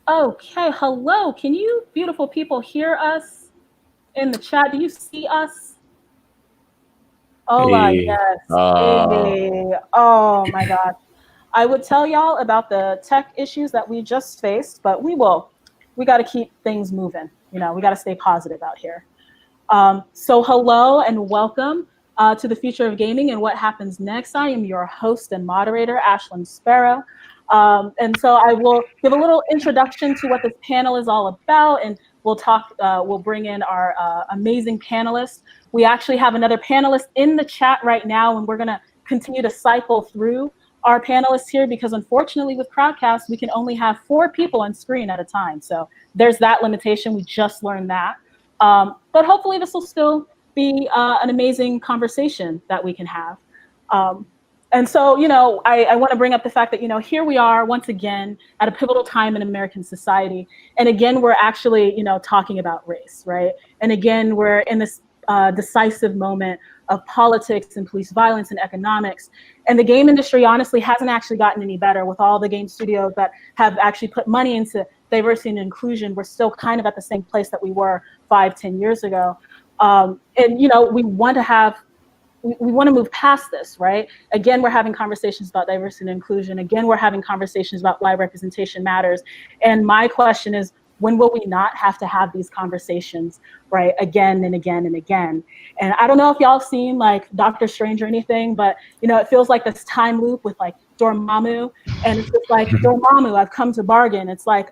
Okay, hello. Can you beautiful people hear us in the chat? Do you see us? Hola, Hey, yes. Hey. Oh my gosh. I would tell y'all about the tech issues that we just faced, but we got to keep things moving. We got to stay positive out here. So hello and welcome to the future of gaming and what happens next. I am your host and moderator, Ashlyn Sparrow. And so I will give a little introduction to what this panel is all about, and we'll bring in our amazing panelists. We actually have another panelist in the chat right now, and we're gonna continue to cycle through our panelists here because unfortunately with Crowdcast, we can only have 4 people on screen at a time. So there's that limitation. We just learned that. But hopefully this will still be an amazing conversation that we can have. And so, I want to bring up the fact that, here we are once again at a pivotal time in American society. And again, we're actually, talking about race, right? And again, we're in this decisive moment of politics and police violence and economics. And the game industry honestly hasn't actually gotten any better with all the game studios that have actually put money into diversity and inclusion. We're still kind of at the same place that we were 5-10 years ago. And, we want to move past this, right? Again, we're having conversations about diversity and inclusion. Again, we're having conversations about why representation matters. And my question is, when will we not have to have these conversations, right? Again and again and again. And I don't know if y'all seen like Doctor Strange or anything, but it feels like this time loop with like Dormammu. And it's just like, Dormammu, I've come to bargain. It's like,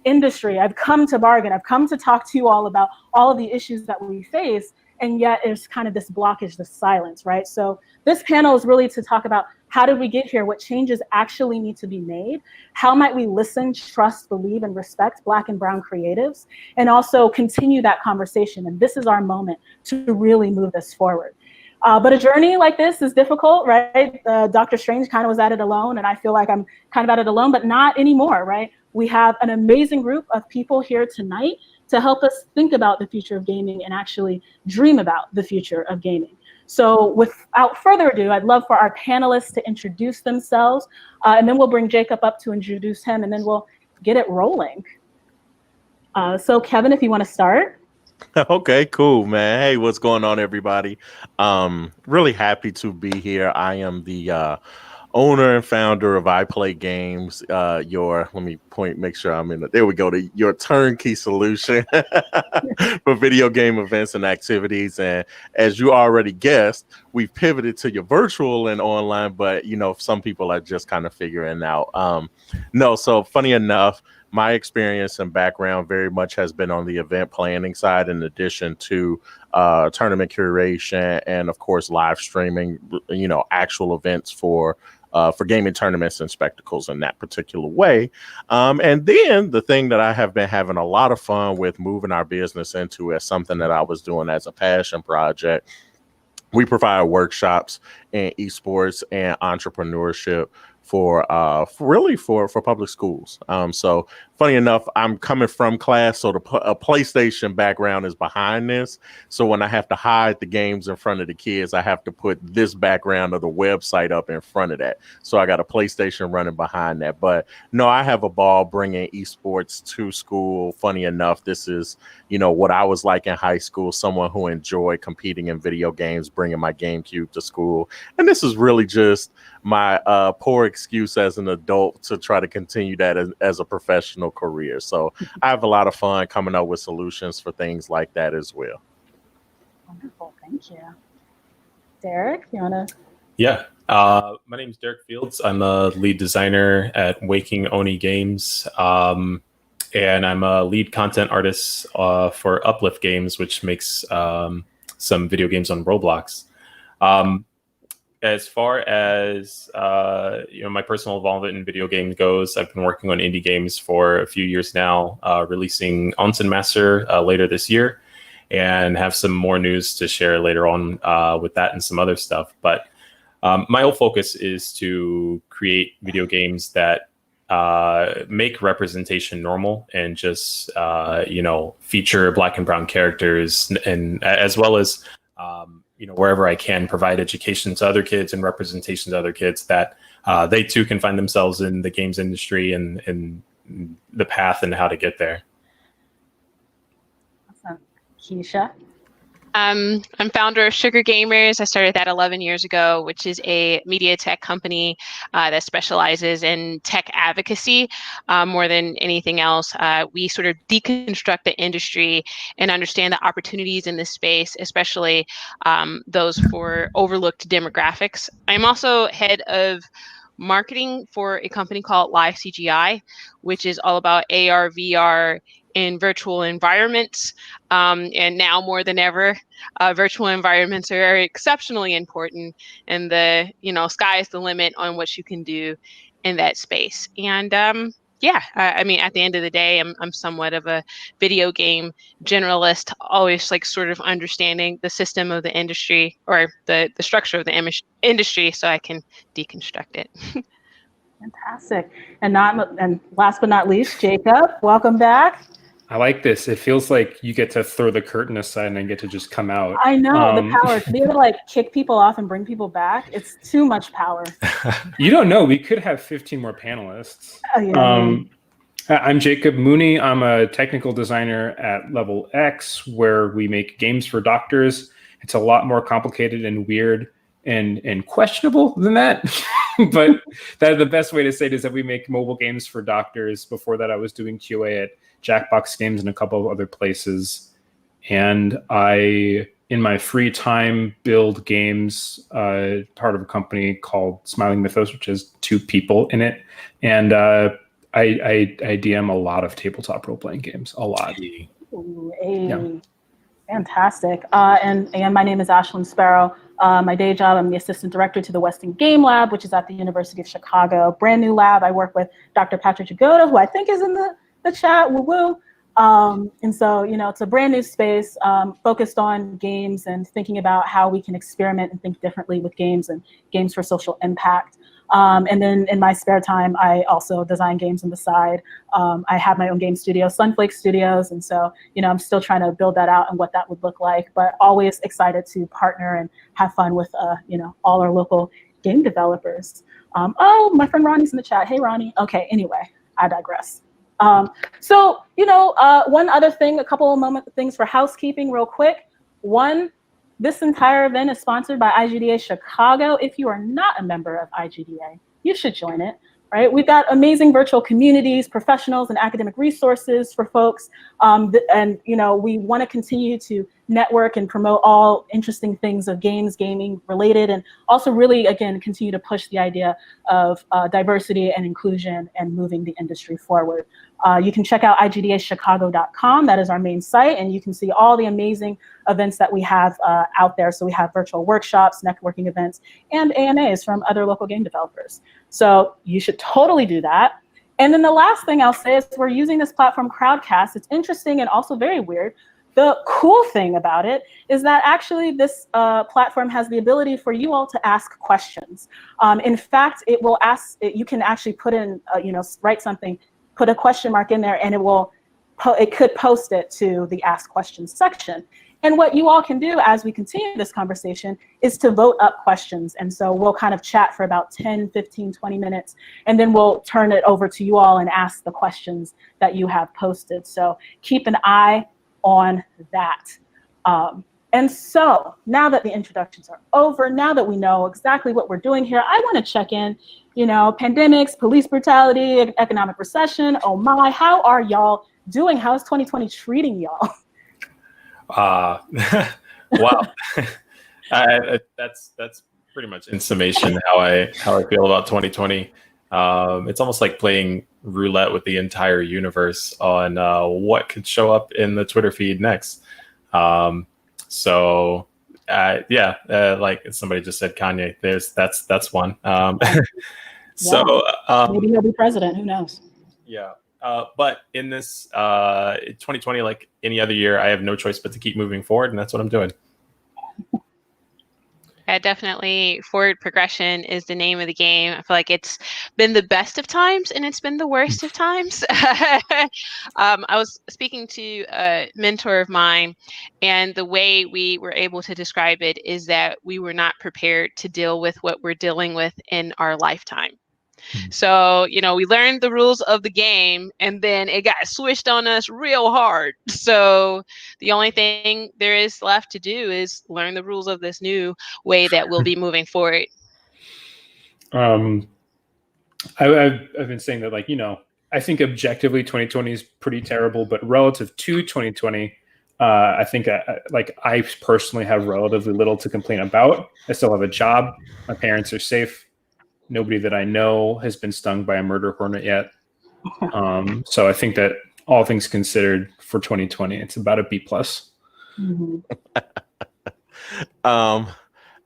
industry, I've come to bargain. I've come to talk to you all about all of the issues that we face. And yet there's kind of this blockage, this silence, right? So this panel is really to talk about how did we get here? What changes actually need to be made? How might we listen, trust, believe, and respect Black and Brown creatives? And also continue that conversation. And this is our moment to really move this forward. But a journey like this is difficult, right? Dr. Strange kind of was at it alone, and I feel like I'm kind of at it alone, but not anymore, right? We have an amazing group of people here tonight to help us think about the future of gaming and actually dream about the future of gaming. So without further ado, I'd love for our panelists to introduce themselves, and then we'll bring Jacob up to introduce him, and then we'll get it rolling. So Kevin, if you want to start. Okay, cool, man. Hey, what's going on, everybody? Really happy to be here. I am the owner and founder of I Play Games. Let me make sure I'm in it. There we go. Your turnkey solution for video game events and activities. And as you already guessed, we've pivoted to your virtual and online, but some people are just kind of figuring out. So funny enough, my experience and background very much has been on the event planning side, in addition to tournament curation and, of course, live streaming, actual events for gaming tournaments and spectacles in that particular way. And then the thing that I have been having a lot of fun with moving our business into as something that I was doing as a passion project. We provide workshops in esports and entrepreneurship for public schools. So funny enough, I'm coming from class, so a PlayStation background is behind this. So when I have to hide the games in front of the kids, I have to put this background of the website up in front of that. So I got a PlayStation running behind that. But no, I have a ball bringing esports to school. Funny enough, this is, what I was like in high school, someone who enjoyed competing in video games, bringing my GameCube to school. And this is really just my poor excuse as an adult to try to continue that as a professional career. So I have a lot of fun coming up with solutions for things like that as well. Wonderful, thank you. Derrick, you wanna? Yeah, my name is Derrick Fields. I'm a lead designer at Waking Oni Games, and I'm a lead content artist for Uplift Games, which makes some video games on Roblox. As far as my personal involvement in video games goes, I've been working on indie games for a few years now, releasing Onsen Master later this year, and have some more news to share later on with that and some other stuff. But my whole focus is to create video games that make representation normal and just feature Black and brown characters, and as well as wherever I can provide education to other kids and representation to other kids that they too can find themselves in the games industry and the path and how to get there. Awesome. Keisha? I'm founder of Sugar Gamers. I started that 11 years ago, which is a media tech company that specializes in tech advocacy more than anything else. We sort of deconstruct the industry and understand the opportunities in this space, especially those for overlooked demographics. I'm also head of marketing for a company called Live CGI, which is all about AR, VR, in virtual environments. And now more than ever, virtual environments are exceptionally important, and the sky is the limit on what you can do in that space. And I mean, at the end of the day, I'm somewhat of a video game generalist, always like sort of understanding the system of the industry or the structure of the industry so I can deconstruct it. Fantastic. And last but not least, Jacob, welcome back. I like this. It feels like you get to throw the curtain aside and I get to just come out. I know, the power to be able to like kick people off and bring people back. It's too much power. You don't know. We could have 15 more panelists. I'm Jacob Mooney. I'm a technical designer at Level X, where we make games for doctors. It's a lot more complicated and weird and questionable than that. But the best way to say it is that we make mobile games for doctors. Before that, I was doing QA at Jackbox Games and a couple of other places. And I, in my free time, build games, part of a company called Smiling Mythos, which has 2 people in it. And I DM a lot of tabletop role-playing games, a lot. Fantastic. And my name is Ashlyn Sparrow. My day job, I'm the assistant director to the Weston Game Lab, which is at the University of Chicago. Brand new lab. I work with Dr. Patrick Jagoda, who I think is in the chat, woo-woo. And so, it's a brand new space focused on games and thinking about how we can experiment and think differently with games and games for social impact. And then in my spare time, I also design games on the side. I have my own game studio, Sunflake Studios. And so, I'm still trying to build that out and what that would look like, but always excited to partner and have fun with, all our local game developers. My friend Ronnie's in the chat. Hey, Ronnie. Okay, anyway, I digress. One other thing, a couple of things for housekeeping real quick. One, this entire event is sponsored by IGDA Chicago. If you are not a member of IGDA, you should join it, right? We've got amazing virtual communities, professionals, and academic resources for folks. We want to continue to network and promote all interesting things of games, gaming related, and also really, again, continue to push the idea of diversity and inclusion and moving the industry forward. You can check out igdachicago.com. That is our main site, and you can see all the amazing events that we have out there. So we have virtual workshops, networking events, and AMAs from other local game developers. So you should totally do that. And then the last thing I'll say is we're using this platform, Crowdcast. It's interesting and also very weird. The cool thing about it is that actually this platform has the ability for you all to ask questions. In fact, it will ask, you can actually put in, write something, put a question mark in there, and it could post it to the ask questions section. And what you all can do as we continue this conversation is to vote up questions. And so we'll kind of chat for about 10, 15, 20 minutes, and then we'll turn it over to you all and ask the questions that you have posted. So keep an eye on that. And so now that the introductions are over, now that we know exactly what we're doing here, I want to check in, pandemics, police brutality, economic recession. Oh my, how are y'all doing? How is 2020 treating y'all? Wow. That's pretty much in summation how I feel about 2020. It's almost like playing roulette with the entire universe on what could show up in the Twitter feed next. Like somebody just said, Kanye. That's one. Maybe he'll be president. Who knows? Yeah. But in this 2020, like any other year, I have no choice but to keep moving forward, and that's what I'm doing. Yeah, definitely. Forward progression is the name of the game. I feel like it's been the best of times and it's been the worst of times. I was speaking to a mentor of mine, and the way we were able to describe it is that we were not prepared to deal with what we're dealing with in our lifetime. So, we learned the rules of the game and then it got switched on us real hard. So the only thing there is left to do is learn the rules of this new way that we'll be moving forward. I've been saying that, like, I think objectively 2020 is pretty terrible, but relative to 2020, I think I personally have relatively little to complain about. I still have a job. My parents are safe. Nobody that I know has been stung by a murder hornet yet. So I think that all things considered for 2020, it's about a B+. Mm-hmm.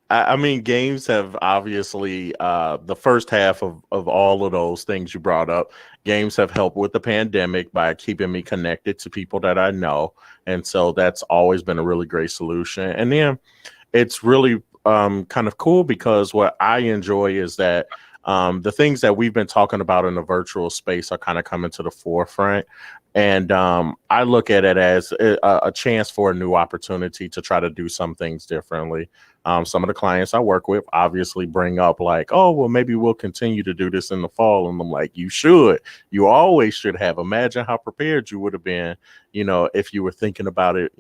I mean, games have obviously the first half of all of those things you brought up. Games have helped with the pandemic by keeping me connected to people that I know, and so that's always been a really great solution. And then it's really kind of cool because what I enjoy is that the things that we've been talking about in the virtual space are kind of coming to the forefront. And I look at it as a chance for a new opportunity to try to do some things differently. Some of the clients I work with obviously bring up like, oh, well, maybe we'll continue to do this in the fall. And I'm like, you should. You always should have. Imagine how prepared you would have been, if you were thinking about it,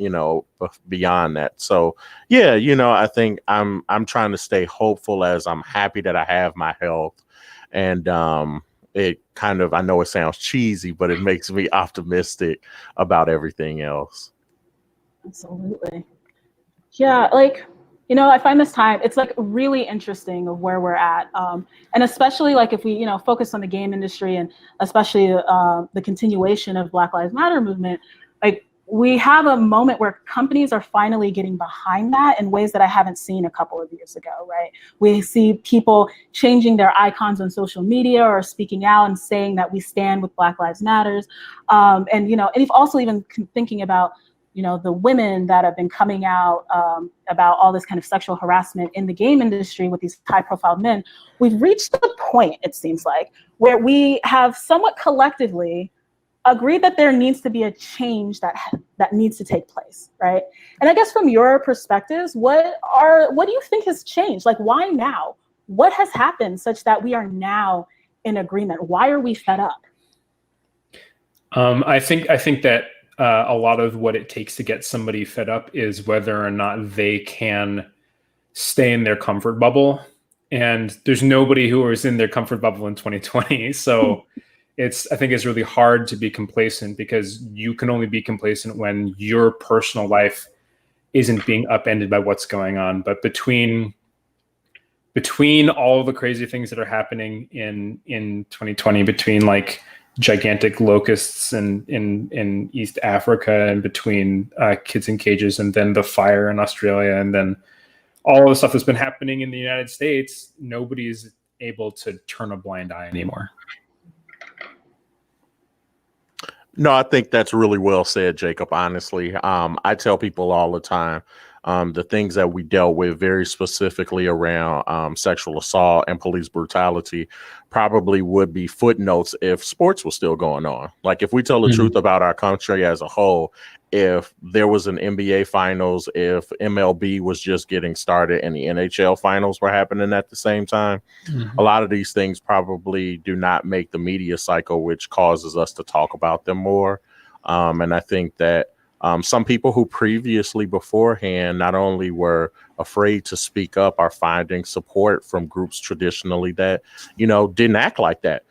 beyond that. So, yeah, I think I'm trying to stay hopeful as I'm happy that I have my health. And it kind of, I know it sounds cheesy, but it makes me optimistic about everything else. Absolutely. Yeah, like, I find this time, it's like really interesting of where we're at. And especially like if we, focus on the game industry and especially the continuation of Black Lives Matter movement, like we have a moment where companies are finally getting behind that in ways that I haven't seen a couple of years ago, right? We see people changing their icons on social media or speaking out and saying that we stand with Black Lives Matters. And if also even thinking about, the women that have been coming out about all this kind of sexual harassment in the game industry with these high-profile men, we've reached the point, it seems like, where we have somewhat collectively agreed that there needs to be a change that needs to take place, right? And I guess from your perspectives, what do you think has changed? Like, why now? What has happened such that we are now in agreement? Why are we fed up? I think that a lot of what it takes to get somebody fed up is whether or not they can stay in their comfort bubble. And there's nobody who was in their comfort bubble in 2020. So I think it's really hard to be complacent because you can only be complacent when your personal life isn't being upended by what's going on. But between all the crazy things that are happening in 2020, between like gigantic locusts in East Africa and between kids in cages and then the fire in Australia and then all the stuff that's been happening in the United States, nobody's able to turn a blind eye anymore. No, I think that's really well said, Jacob. Honestly, I tell people all the time, the things that we dealt with very specifically around sexual assault and police brutality probably would be footnotes if sports was still going on. Like if we tell the truth about our country as a whole, if there was an NBA finals, if MLB was just getting started and the NHL finals were happening at the same time, a lot of these things probably do not make the media cycle, which causes us to talk about them more. And I think that some people who previously beforehand not only were afraid to speak up are finding support from groups traditionally that, didn't act like that,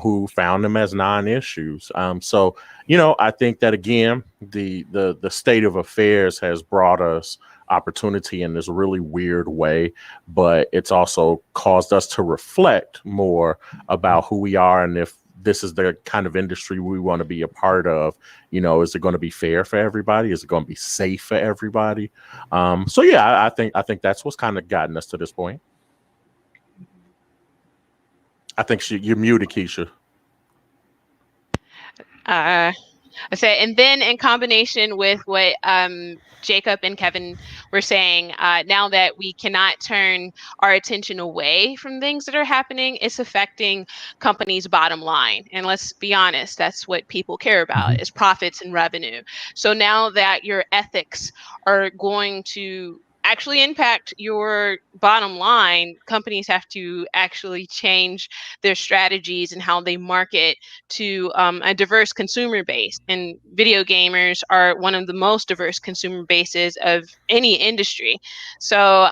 who found them as non-issues. So, I think that, again, the state of affairs has brought us opportunity in this really weird way, but it's also caused us to reflect more about who we are and if this is the kind of industry we want to be a part of. Is it going to be fair for everybody? Is it going to be safe for everybody? So yeah, I think that's what's kind of gotten us to this point. I think you're muted, Keisha. I say, and then in combination with what Jacob and Kevin were saying, now that we cannot turn our attention away from things that are happening, it's affecting companies' bottom line. And let's be honest, that's what people care about is profits and revenue. So now that your ethics are going to actually impact your bottom line, companies have to actually change their strategies and how they market to a diverse consumer base. And video gamers are one of the most diverse consumer bases of any industry. So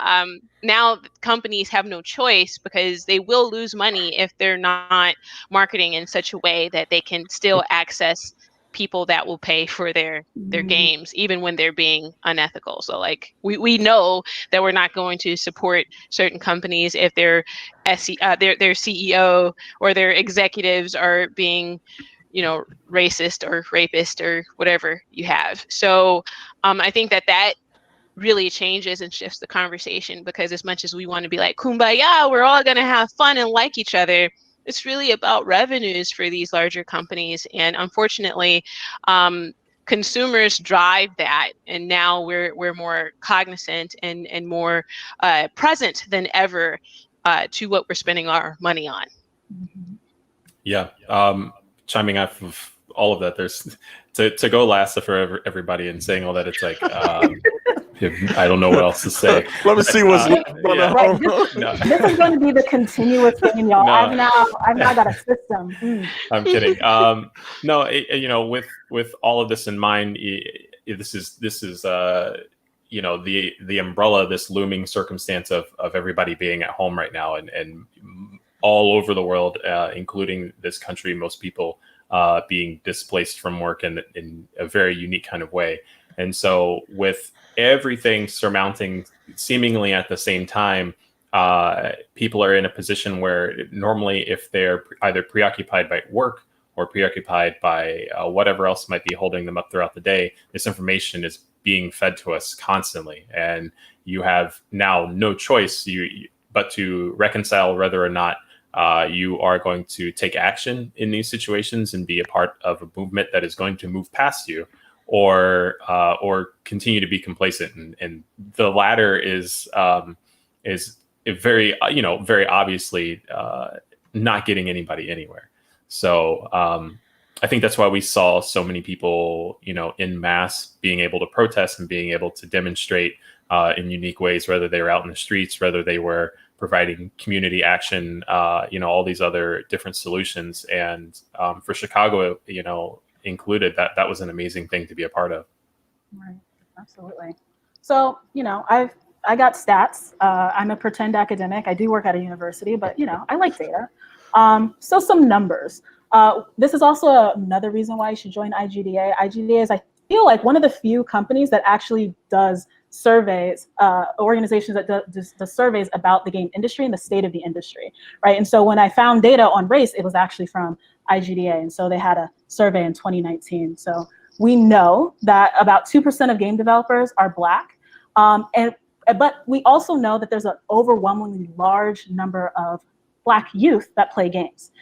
now companies have no choice, because they will lose money if they're not marketing in such a way that they can still access people that will pay for their games, even when they're being unethical. So like we know that we're not going to support certain companies if their their CEO or their executives are being, you know, racist or rapist or whatever you have. So I think that really changes and shifts the conversation, because as much as we want to be like, kumbaya, we're all going to have fun and like each other, it's really about revenues for these larger companies. And unfortunately, consumers drive that. And now we're more cognizant and more present than ever to what we're spending our money on. Yeah. Chiming off of all of that, there's to go last for everybody and saying all that, it's like, I don't know what else to say. Let me see what's going on. Right, this is going to be the continuous thing, y'all. No. I've now got a system. I'm kidding. No, you know, with all of this in mind, this is you know, the umbrella, this looming circumstance of everybody being at home right now, and all over the world, including this country, most people being displaced from work in a very unique kind of way. And so with everything surmounting seemingly at the same time, people are in a position where normally, if they're either preoccupied by work or preoccupied by whatever else might be holding them up throughout the day, this information is being fed to us constantly. And you have now no choice but to reconcile whether or not you are going to take action in these situations and be a part of a movement that is going to move past you, or continue to be complacent. And the latter is very, you know, very obviously not getting anybody anywhere. So I think that's why we saw so many people, you know, in mass being able to protest and being able to demonstrate in unique ways, whether they were out in the streets, whether they were providing community action, you know, all these other different solutions. And for Chicago, you know, included, that was an amazing thing to be a part of. Right, absolutely. So, you know, I got stats. I'm a pretend academic. I do work at a university, but, you know, I like data. So some numbers. This is also another reason why you should join IGDA. IGDA is, I feel like, one of the few companies that actually does surveys, organizations that does the surveys about the game industry and the state of the industry, right? And so when I found data on race, it was actually from IGDA. And so they had a survey in 2019. So we know that about 2% of game developers are Black. But we also know that there's an overwhelmingly large number of Black youth that play games.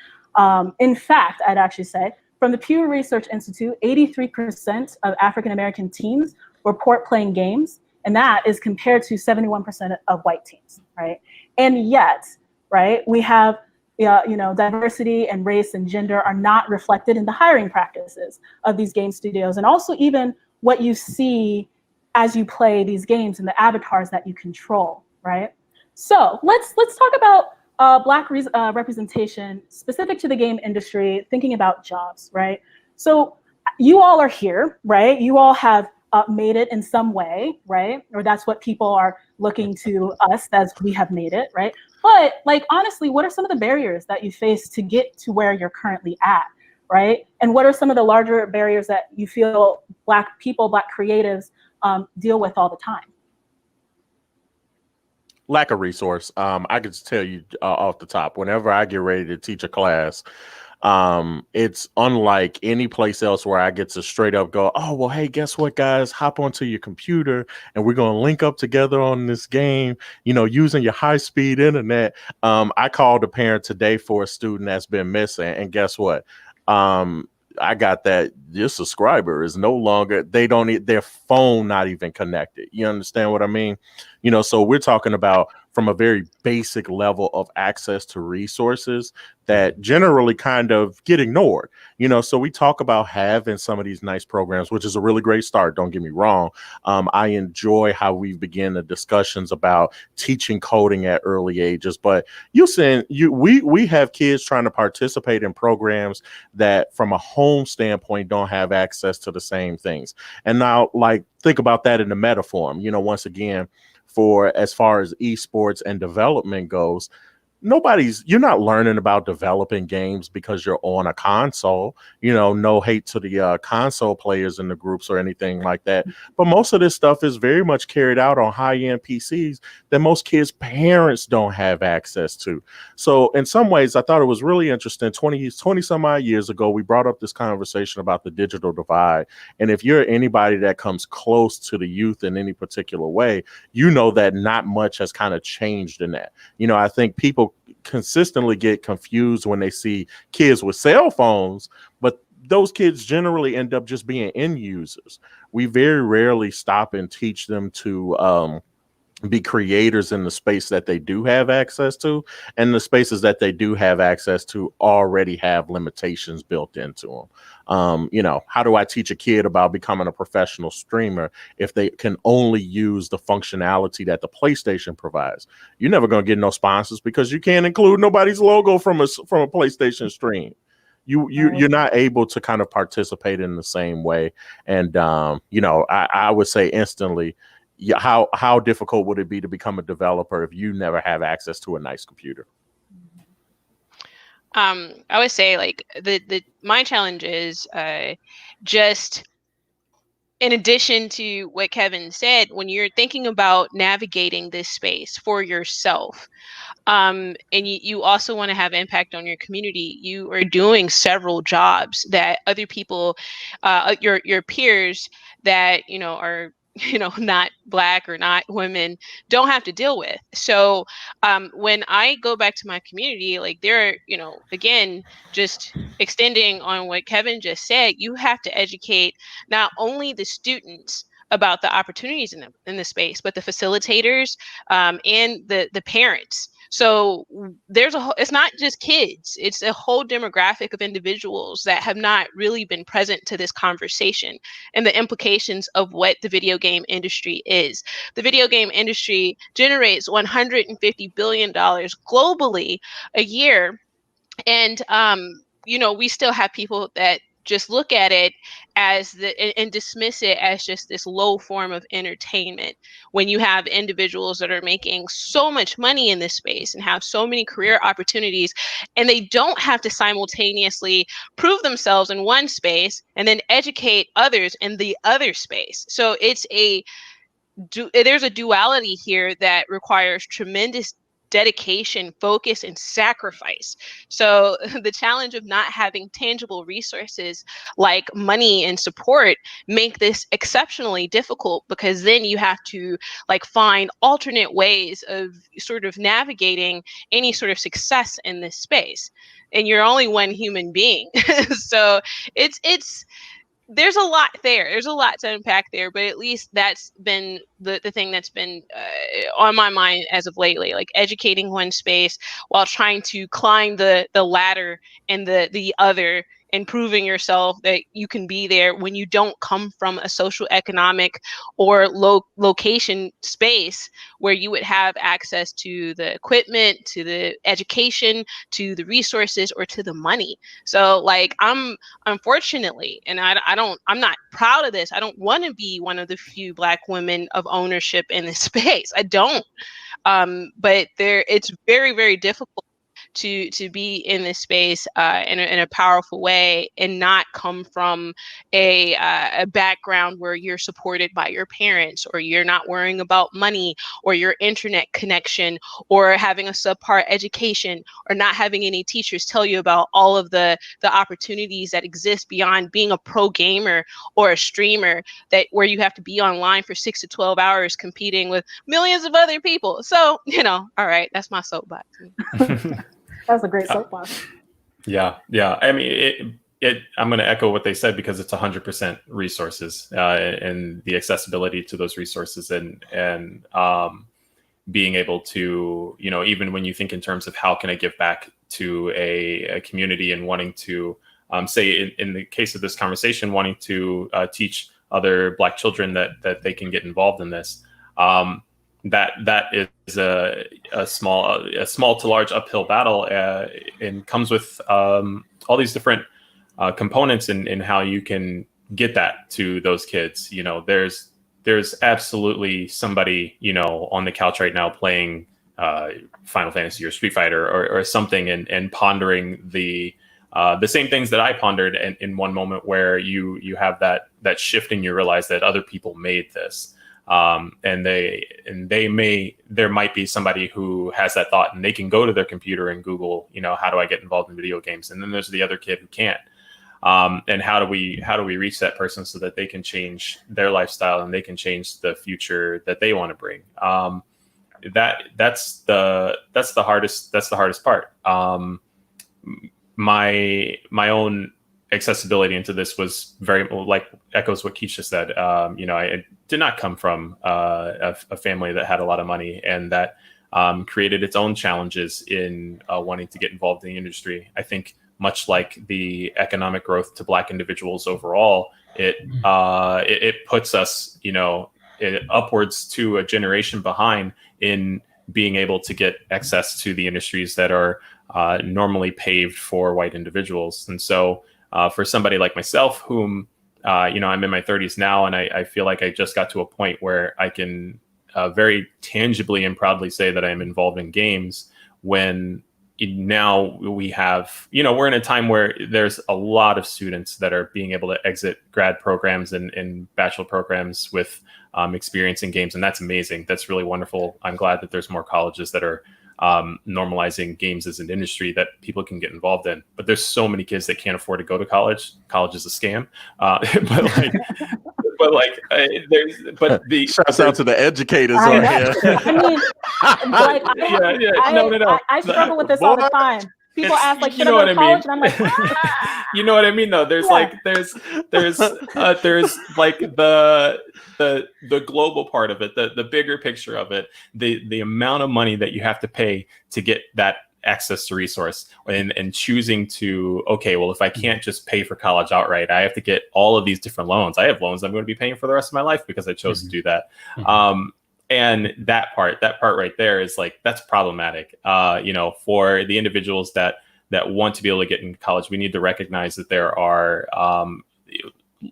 In fact, I'd actually say, from the Pew Research Institute, 83% of African-American teens report playing games, and that is compared to 71% of white teens, right? And yet, right, we have, you know, diversity and race and gender are not reflected in the hiring practices of these game studios, and also even what you see as you play these games and the avatars that you control, right? So let's talk about Black representation specific to the game industry, thinking about jobs, right? So you all are here, right? You all have made it in some way, right? Or that's what people are looking to us as we have made it, right? But like, honestly, what are some of the barriers that you face to get to where you're currently at, right? And what are some of the larger barriers that you feel Black people, Black creatives deal with all the time? Lack of resource. I can just tell you off the top, whenever I get ready to teach a class, it's unlike any place else where I get to straight up go, oh, well, hey, guess what, guys, hop onto your computer and we're going to link up together on this game, you know, using your high speed internet. I called a parent today for a student that's been missing, and guess what? I got that your subscriber is no longer, they don't need their phone, not even connected. You understand what I mean? You know, so we're talking about from a very basic level of access to resources that generally kind of get ignored. So we talk about having some of these nice programs, which is a really great start. Don't get me wrong. I enjoy how we've begun the discussions about teaching coding at early ages, but we have kids trying to participate in programs that from a home standpoint don't have access to the same things. And now, like, think about that in the meta form. Once again, for as far as esports and development goes, you're not learning about developing games because you're on a console. No hate to the console players in the groups or anything like that, but most of this stuff is very much carried out on high-end PCs that most kids' parents don't have access to. So in some ways, I thought it was really interesting. 20 some odd years ago, we brought up this conversation about the digital divide. And if you're anybody that comes close to the youth in any particular way, that not much has kind of changed in that. I think people consistently get confused when they see kids with cell phones, but those kids generally end up just being end users. We very rarely stop and teach them to be creators in the space that they do have access to, and the spaces that they do have access to already have limitations built into them. How do I teach a kid about becoming a professional streamer if they can only use the functionality that the PlayStation provides? You're never going to get no sponsors because you can't include nobody's logo from a PlayStation stream. You're not able to kind of participate in the same way. And, I would say instantly, how difficult would it be to become a developer if you never have access to a nice computer? I would say, like, my challenge is just in addition to what Kevin said, when you're thinking about navigating this space for yourself, and you also want to have impact on your community, you are doing several jobs that other people, your peers that are not Black or not women, don't have to deal with. So when I go back to my community, like, there are, again, just extending on what Kevin just said, you have to educate not only the students about the opportunities in the space, but the facilitators and the parents. So it's not just kids, it's a whole demographic of individuals that have not really been present to this conversation and the implications of what the video game industry is. The video game industry generates $150 billion globally a year. And, we still have people that just look at it as and dismiss it as just this low form of entertainment, when you have individuals that are making so much money in this space and have so many career opportunities, and they don't have to simultaneously prove themselves in one space and then educate others in the other space. So there's a duality here that requires tremendous dedication, focus, and sacrifice. So the challenge of not having tangible resources like money and support make this exceptionally difficult, because then you have to find alternate ways of sort of navigating any sort of success in this space. And you're only one human being. So there's a lot there. There's a lot to unpack there, but at least that's been the thing that's been on my mind as of lately, like educating one space while trying to climb the ladder and the other, and proving yourself that you can be there when you don't come from a social economic or location space where you would have access to the equipment, to the education, to the resources, or to the money. So I'm unfortunately, and I'm not proud of this, I don't want to be one of the few Black women of ownership in this space. I don't. But it's very, very difficult to be in this space in a powerful way, and not come from a background where you're supported by your parents, or you're not worrying about money or your internet connection, or having a subpar education, or not having any teachers tell you about all of the opportunities that exist beyond being a pro gamer or a streamer, where you have to be online for 6 to 12 hours competing with millions of other people. So, all right, that's my soapbox. That's a great soapbox. Yeah. I mean, I'm going to echo what they said, because it's 100% resources and the accessibility to those resources. And being able to, even when you think in terms of how can I give back to a community and wanting to, say in the case of this conversation, wanting to teach other Black children that they can get involved in this. That is a small to large uphill battle, and comes with all these different components in how you can get that to those kids. There's absolutely somebody on the couch right now playing Final Fantasy or Street Fighter or something, and pondering the same things that I pondered in one moment, where you have that shift and you realize that other people made this. And there might be somebody who has that thought, and they can go to their computer and Google, how do I get involved in video games? And then there's the other kid who can't. And how do we reach that person so that they can change their lifestyle and they can change the future that they want to bring? That's the hardest part. My own accessibility into this was very, like, echoes what Keisha said. I did not come from a family that had a lot of money, and that created its own challenges in wanting to get involved in the industry. I think much like the economic growth to Black individuals overall, it puts us, upwards to a generation behind in being able to get access to the industries that are normally paved for white individuals. And so for somebody like myself, whom, I'm in my 30s now, and I feel like I just got to a point where I can very tangibly and proudly say that I'm involved in games, when now we have, we're in a time where there's a lot of students that are being able to exit grad programs and bachelor programs with experience in games. And that's amazing. That's really wonderful. I'm glad that there's more colleges that are normalizing games as an industry that people can get involved in. But there's so many kids that can't afford to go to college. College is a scam. Shouts out to the educators on here. I struggle with this all the time. People ask, like, should I go to college? And I'm like, you know what I mean, though. There's there's like the global part of it, the bigger picture of it, the amount of money that you have to pay to get that access to resource, and choosing to, okay, well, if I can't just pay for college outright, I have to get all of these different loans. I have loans I'm going to be paying for the rest of my life because I chose to do that. And that part right there is like, that's problematic. For the individuals that want to be able to get in college, we need to recognize that there are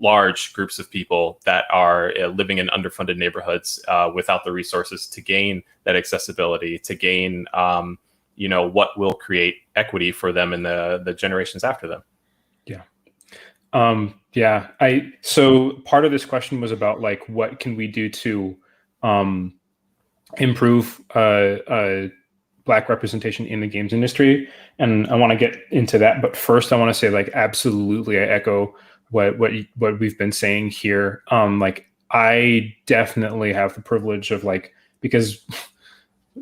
large groups of people that are living in underfunded neighborhoods without the resources to gain that accessibility, to gain what will create equity for them in the generations after them. So part of this question was about, like, what can we do to improve Black representation in the games industry? And I want to get into that, but first I want to say, like, absolutely, I echo what we've been saying here. I definitely have the privilege of, like, because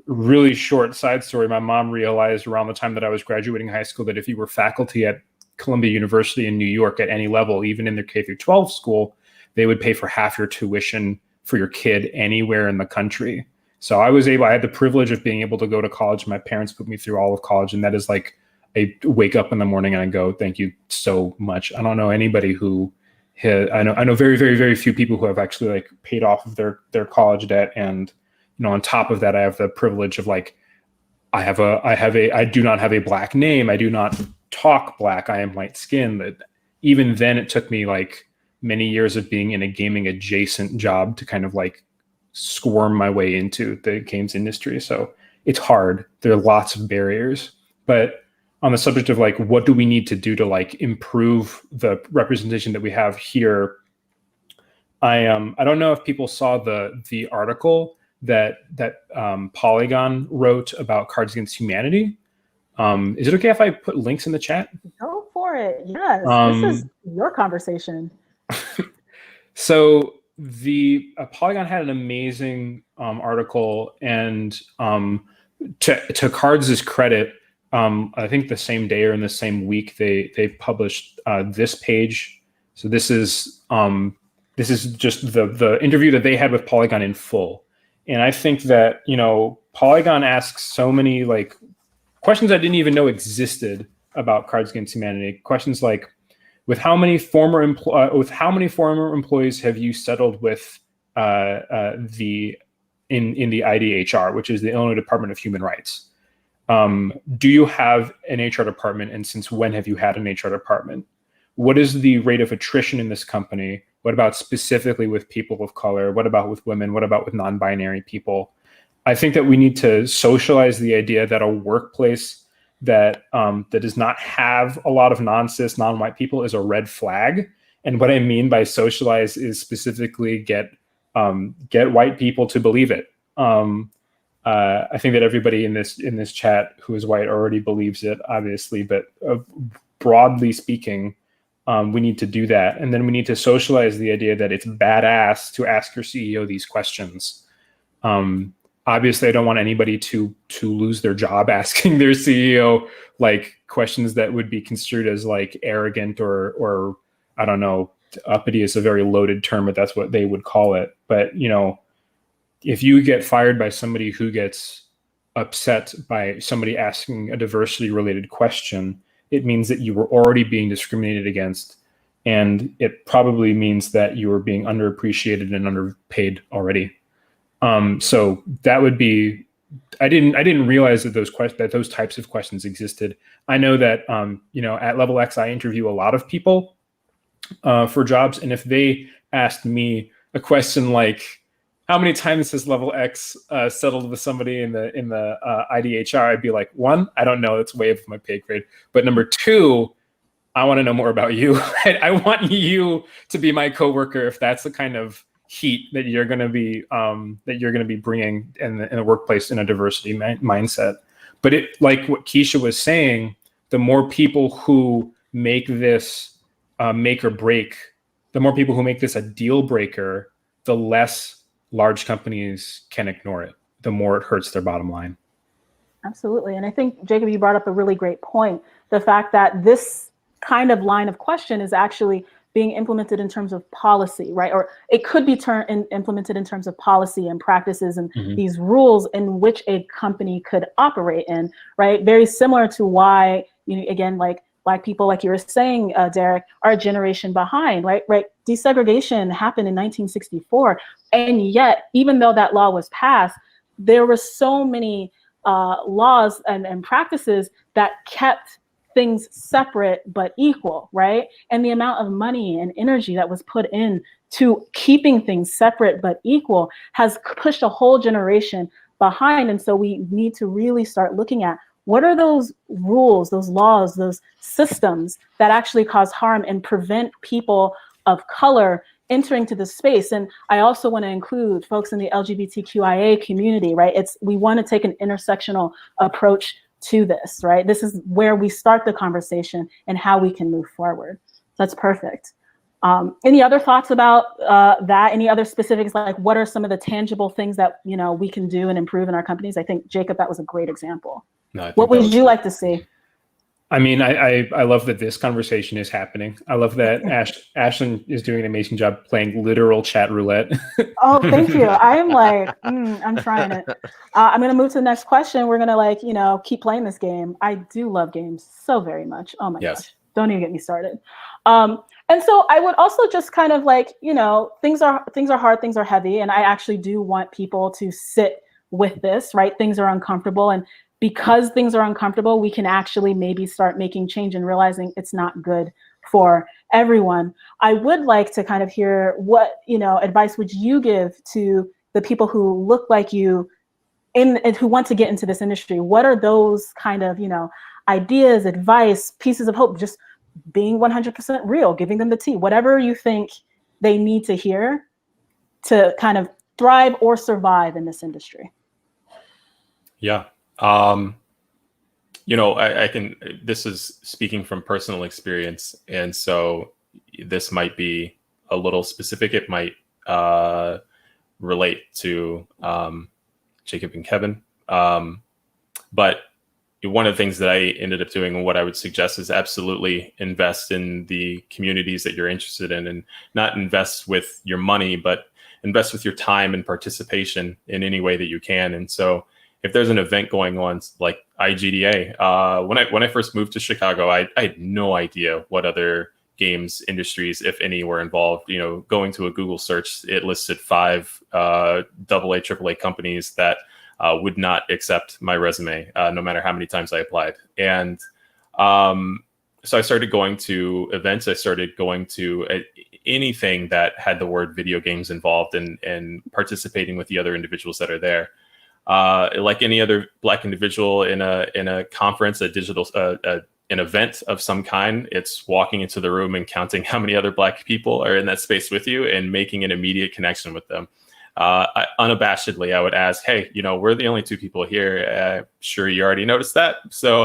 really short side story, my mom realized around the time that I was graduating high school that if you were faculty at Columbia University in New York at any level, even in their K through 12 school, they would pay for half your tuition for your kid anywhere in the country. So I had the privilege of being able to go to college. My parents put me through all of college, and that is like, I wake up in the morning and I go, thank you so much. I don't know anybody who I know very, very, very few people who have actually, like, paid off of their college debt. And, on top of that, I have the privilege of, like, I do not have a Black name. I do not talk Black. I am light skinned. That even then it took me, like, many years of being in a gaming adjacent job to kind of, like, squirm my way into the games industry. So it's hard. There are lots of barriers, but on the subject of, like, what do we need to do to, like, improve the representation that we have here, I don't know if people saw the article that Polygon wrote about Cards Against Humanity. Is it okay if I put links in the chat? Go for it. Yes, this is your conversation. So the Polygon had an amazing article, and to Cards' credit, I think the same day or in the same week they published this page. So this is just the interview that they had with Polygon in full. And I think that, Polygon asks so many like questions I didn't even know existed about Cards Against Humanity. Questions like, with how many former employees have you settled with in the IDHR, which is the Illinois Department of Human Rights? Do you have an HR department, and since when have you had an HR department? What is the rate of attrition in this company? What about specifically with people of color? What about with women? What about with non-binary people? I think that we need to socialize the idea that a workplace that does not have a lot of non-cis, non-white people is a red flag. And what I mean by socialize is specifically get white people to believe it. I think that everybody in this chat who is white already believes it, obviously, but broadly speaking, we need to do that. And then we need to socialize the idea that it's badass to ask your CEO these questions. Obviously, I don't want anybody to lose their job asking their CEO like questions that would be construed as like arrogant or I don't know, uppity is a very loaded term, but that's what they would call it. But you know, if you get fired by somebody who gets upset by somebody asking a diversity related question, it means that you were already being discriminated against, and it probably means that you were being underappreciated and underpaid already. So that would be, I didn't realize that those types of questions existed. I know that, you know, at Level X, I interview a lot of people for jobs. And if they asked me a question like, how many times has Level X settled with somebody in the IDHR? I'd be like, 1, I don't know. It's way above my pay grade. But number 2, I want to know more about you. I want you to be my coworker if that's the kind of heat that you're going to be bringing in the workplace in a diversity mindset. But it, like what Keisha was saying, the more people who make this make or break, the more people who make this a deal breaker, the less large companies can ignore it, the more it hurts their bottom line. Absolutely. And I think, Jacob, you brought up a really great point. The fact that this kind of line of question is actually being implemented in terms of policy, right? Or it could be implemented in terms of policy and practices and these rules in which a company could operate in, right? Very similar to why, you know, again, like Black people, like you were saying, Derrick, are a generation behind, right? Desegregation happened in 1964. And yet, even though that law was passed, there were so many laws and practices that kept things separate but equal, right? And the amount of money and energy that was put in to keeping things separate but equal has pushed a whole generation behind. And so we need to really start looking at what are those rules, those laws, those systems that actually cause harm and prevent people of color entering to the space. And I also want to include folks in the LGBTQIA community, right? We want to take an intersectional approach to this, right? This is where we start the conversation and how we can move forward. So that's perfect. Any other thoughts about that? Any other specifics, like what are some of the tangible things that, you know, we can do and improve in our companies? I think, Jacob, that was a great example. No, what would you like to see? I mean, I love that this conversation is happening. I love that Ashlyn is doing an amazing job playing literal chat roulette. Oh, thank you. I am like, I'm trying it. I'm going to move to the next question. We're going to, like, you know, keep playing this game. I do love games so very much. Oh my gosh. Don't even get me started. And so I would also just kind of like, you know, things are hard, things are heavy. And I actually do want people to sit with this, right? Things are uncomfortable. And because things are uncomfortable, we can actually maybe start making change and realizing it's not good for everyone. I would like to kind of hear what, you know, advice would you give to the people who look like you and who want to get into this industry? What are those kind of, you know, ideas, advice, pieces of hope, just being 100% real, giving them the tea, whatever you think they need to hear to kind of thrive or survive in this industry? Yeah. You know, I can, this is speaking from personal experience. And so this might be a little specific. It might relate to Jacob and Kevin. But one of the things that I ended up doing and what I would suggest is absolutely invest in the communities that you're interested in, and not invest with your money, but invest with your time and participation in any way that you can. And so if there's an event going on like IGDA, when I first moved to Chicago, I had no idea what other games industries, if any, were involved. Going to a Google search, it listed 5 AA, AAA companies that would not accept my resume, no matter how many times I applied. And so I started going to events. I started going to anything that had the word video games involved, and participating with the other individuals that are there. Like any other Black individual in a conference, an event of some kind, it's walking into the room and counting how many other Black people are in that space with you and making an immediate connection with them. Unabashedly, I would ask, hey, we're the only 2 people here. Sure, you already noticed that. So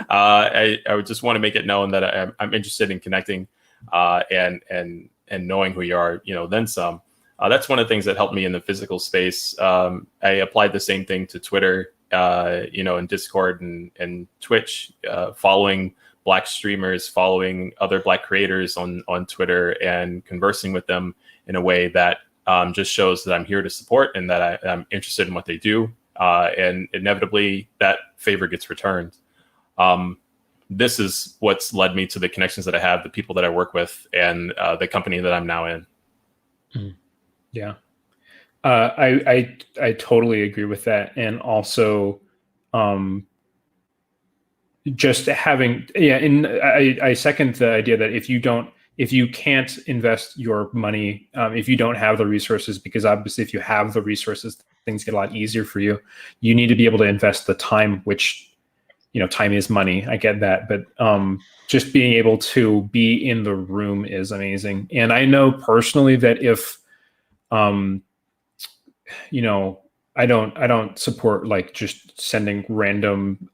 I would just want to make it known that I'm interested in connecting and knowing who you are, then some. That's one of the things that helped me in the physical space. I applied the same thing to Twitter, and Discord and Twitch, following Black streamers, following other Black creators on Twitter, and conversing with them in a way that just shows that I'm here to support and that I'm interested in what they do. And inevitably that favor gets returned. This is what's led me to the connections that I have, the people that I work with, and the company that I'm now in. Yeah. I totally agree with that. And also, just having, and I second the idea that if you can't invest your money, if you don't have the resources, because obviously if you have the resources, things get a lot easier for you. You need to be able to invest the time, which, time is money. I get that. But just being able to be in the room is amazing. And I know personally that if, I don't support like just sending random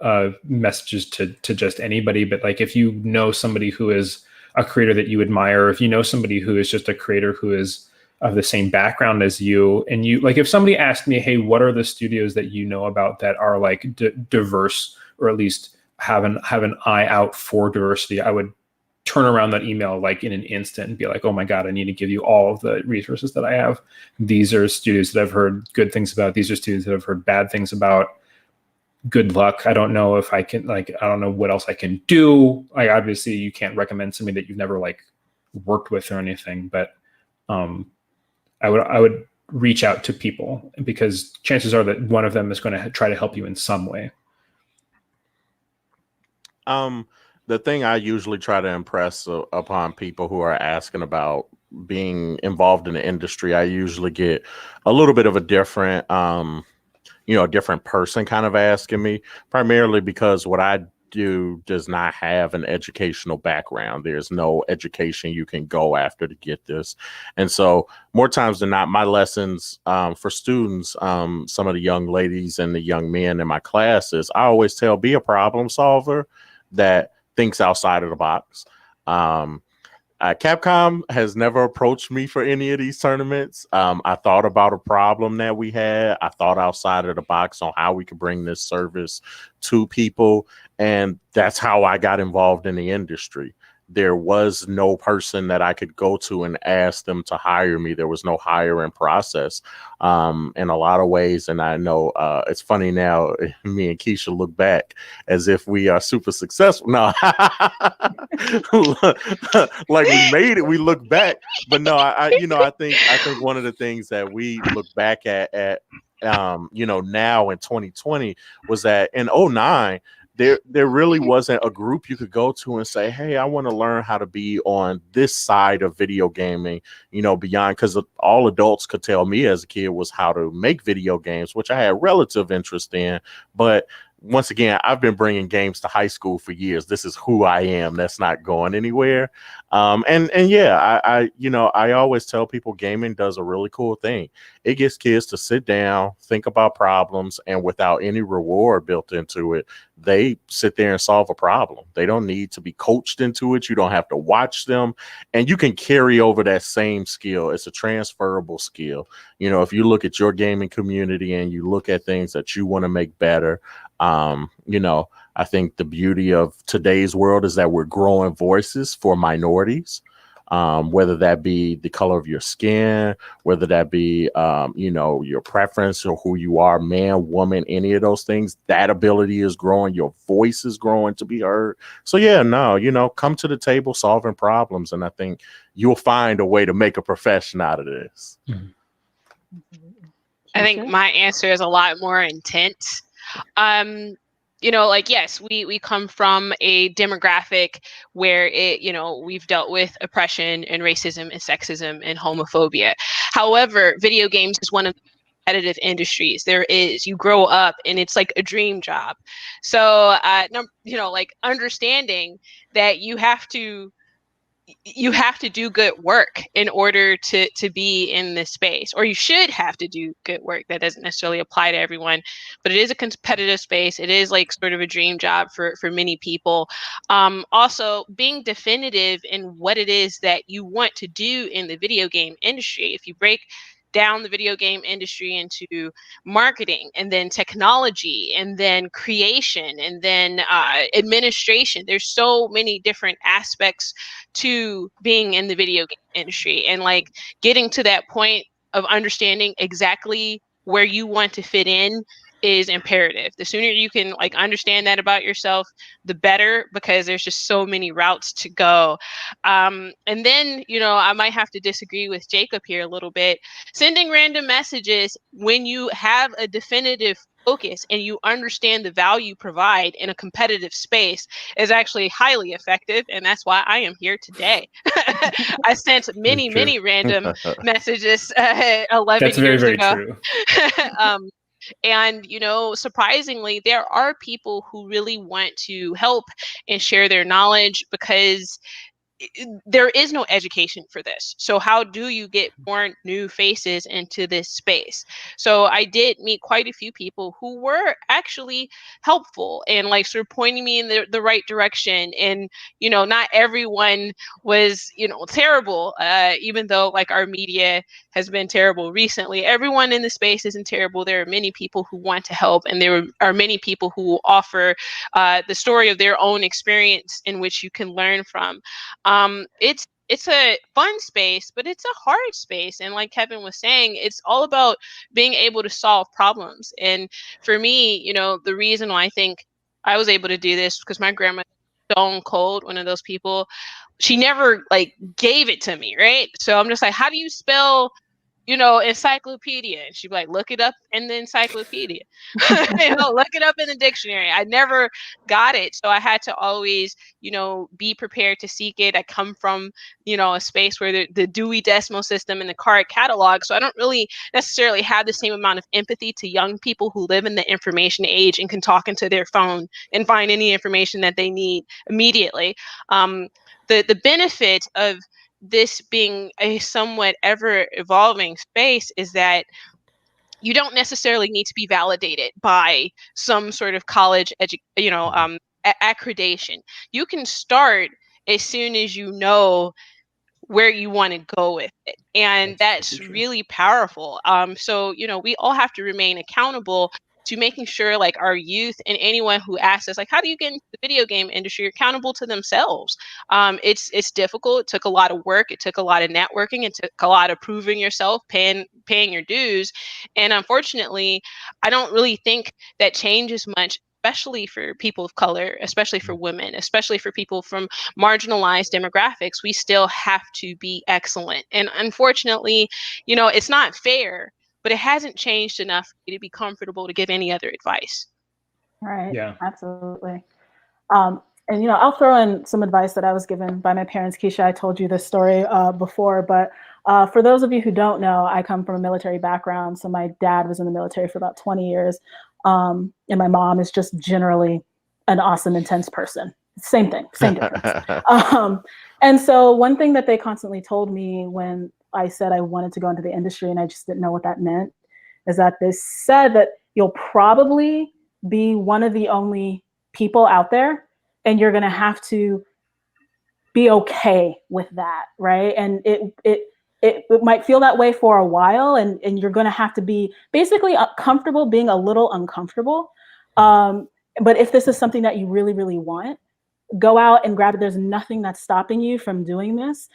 messages to just anybody, but like if you know somebody who is a creator that you admire, if you know somebody who is just a creator who is of the same background as you, and you like, if somebody asked me, hey, what are the studios that you know about that are like diverse, or at least have an eye out for diversity, I would turn around that email like in an instant and be like, oh my God, I need to give you all of the resources that I have. These are studios that I've heard good things about. These are studios that I've heard bad things about. Good luck. I don't know if I can, I don't know what else I can do. Like, obviously you can't recommend somebody that you've never like worked with or anything, but I would reach out to people, because chances are that one of them is going to try to help you in some way. The thing I usually try to impress upon people who are asking about being involved in the industry, I usually get a little bit of a different, a different person kind of asking me, primarily because what I do does not have an educational background. There's no education you can go after to get this. And so more times than not, my lessons for students, some of the young ladies and the young men in my classes, I always tell, be a problem solver that thinks outside of the box. Capcom has never approached me for any of these tournaments. I thought about a problem that we had. I thought outside of the box on how we could bring this service to people. And that's how I got involved in the industry. There was no person that I could go to and ask them to hire me. There was no hiring process in a lot of ways. And I know it's funny now, me and Keisha look back as if we are super successful. No, like we made it, we look back. But no, I think one of the things that we look back at now in 2020 was that in 2009, there really wasn't a group you could go to and say, hey, I want to learn how to be on this side of video gaming, beyond, because all adults could tell me as a kid was how to make video games, which I had relative interest in. But once again, I've been bringing games to high school for years. This is who I am. That's not going anywhere. I always tell people gaming does a really cool thing. It gets kids to sit down, think about problems, and without any reward built into it, they sit there and solve a problem. They don't need to be coached into it. You don't have to watch them, and you can carry over that same skill. It's a transferable skill. If you look at your gaming community and you look at things that you want to make better, I think the beauty of today's world is that we're growing voices for minorities. whether that be the color of your skin, whether that be, your preference or who you are, man, woman, any of those things. That ability is growing. Your voice is growing to be heard. So yeah, no, come to the table solving problems. And I think you'll find a way to make a profession out of this. I think my answer is a lot more intense. Yes, we come from a demographic where we've dealt with oppression and racism and sexism and homophobia. However, video games is one of the competitive industries there is. You grow up and it's like a dream job. So, understanding that you have to do good work in order to be in this space, or you should have to do good work. That doesn't necessarily apply to everyone, but it is a competitive space. It is like sort of a dream job for many people. Also, being definitive in what it is that you want to do in the video game industry. If you break down the video game industry into marketing and then technology and then creation and then administration, there's so many different aspects to being in the video game industry, and like getting to that point of understanding exactly where you want to fit in is imperative. The sooner you can like understand that about yourself, the better, because there's just so many routes to go. And then, I might have to disagree with Jacob here a little bit. Sending random messages when you have a definitive focus and you understand the value you provide in a competitive space is actually highly effective. And that's why I am here today. I sent many random messages 11 That's years very ago. True. And, surprisingly, there are people who really want to help and share their knowledge, because there is no education for this. So how do you get more new faces into this space? So I did meet quite a few people who were actually helpful and like sort of pointing me in the right direction. And, not everyone was, terrible, even though like our media has been terrible recently. Everyone in the space isn't terrible. There are many people who want to help, and there are many people who offer the story of their own experience in which you can learn from. It's a fun space, but it's a hard space. And like Kevin was saying, it's all about being able to solve problems. And for me, the reason why I think I was able to do this, because my grandma, stone cold, one of those people, she never like gave it to me, right? So I'm just like, how do you spell encyclopedia? And she'd be like, look it up in the encyclopedia. Look it up in the dictionary. I never got it. So I had to always, be prepared to seek it. I come from, a space where the Dewey Decimal System and the card catalog. So I don't really necessarily have the same amount of empathy to young people who live in the information age and can talk into their phone and find any information that they need immediately. The benefit of this being a somewhat ever evolving space is that you don't necessarily need to be validated by some sort of college accreditation. You can start as soon as you know where you want to go with it. And that's really powerful. So, we all have to remain accountable to making sure like our youth and anyone who asks us, like, how do you get into the video game industry, accountable to themselves. It's difficult. It took a lot of work. It took a lot of networking. It took a lot of proving yourself, paying your dues. And unfortunately, I don't really think that changes much, especially for people of color, especially for women, especially for people from marginalized demographics. We still have to be excellent. And unfortunately, it's not fair, but it hasn't changed enough for me to be comfortable to give any other advice. Right. Yeah. Absolutely. And, I'll throw in some advice that I was given by my parents. Keisha, I told you this story before, but for those of you who don't know, I come from a military background. So my dad was in the military for about 20 years. And my mom is just generally an awesome, intense person. Same thing, same difference. And so one thing that they constantly told me when I said I wanted to go into the industry and I just didn't know what that meant, is that they said that you'll probably be one of the only people out there, and you're going to have to be okay with that, right? And it might feel that way for a while, and you're going to have to be basically comfortable being a little uncomfortable. But if this is something that you really, really want, go out and grab it. There's nothing that's stopping you from doing this.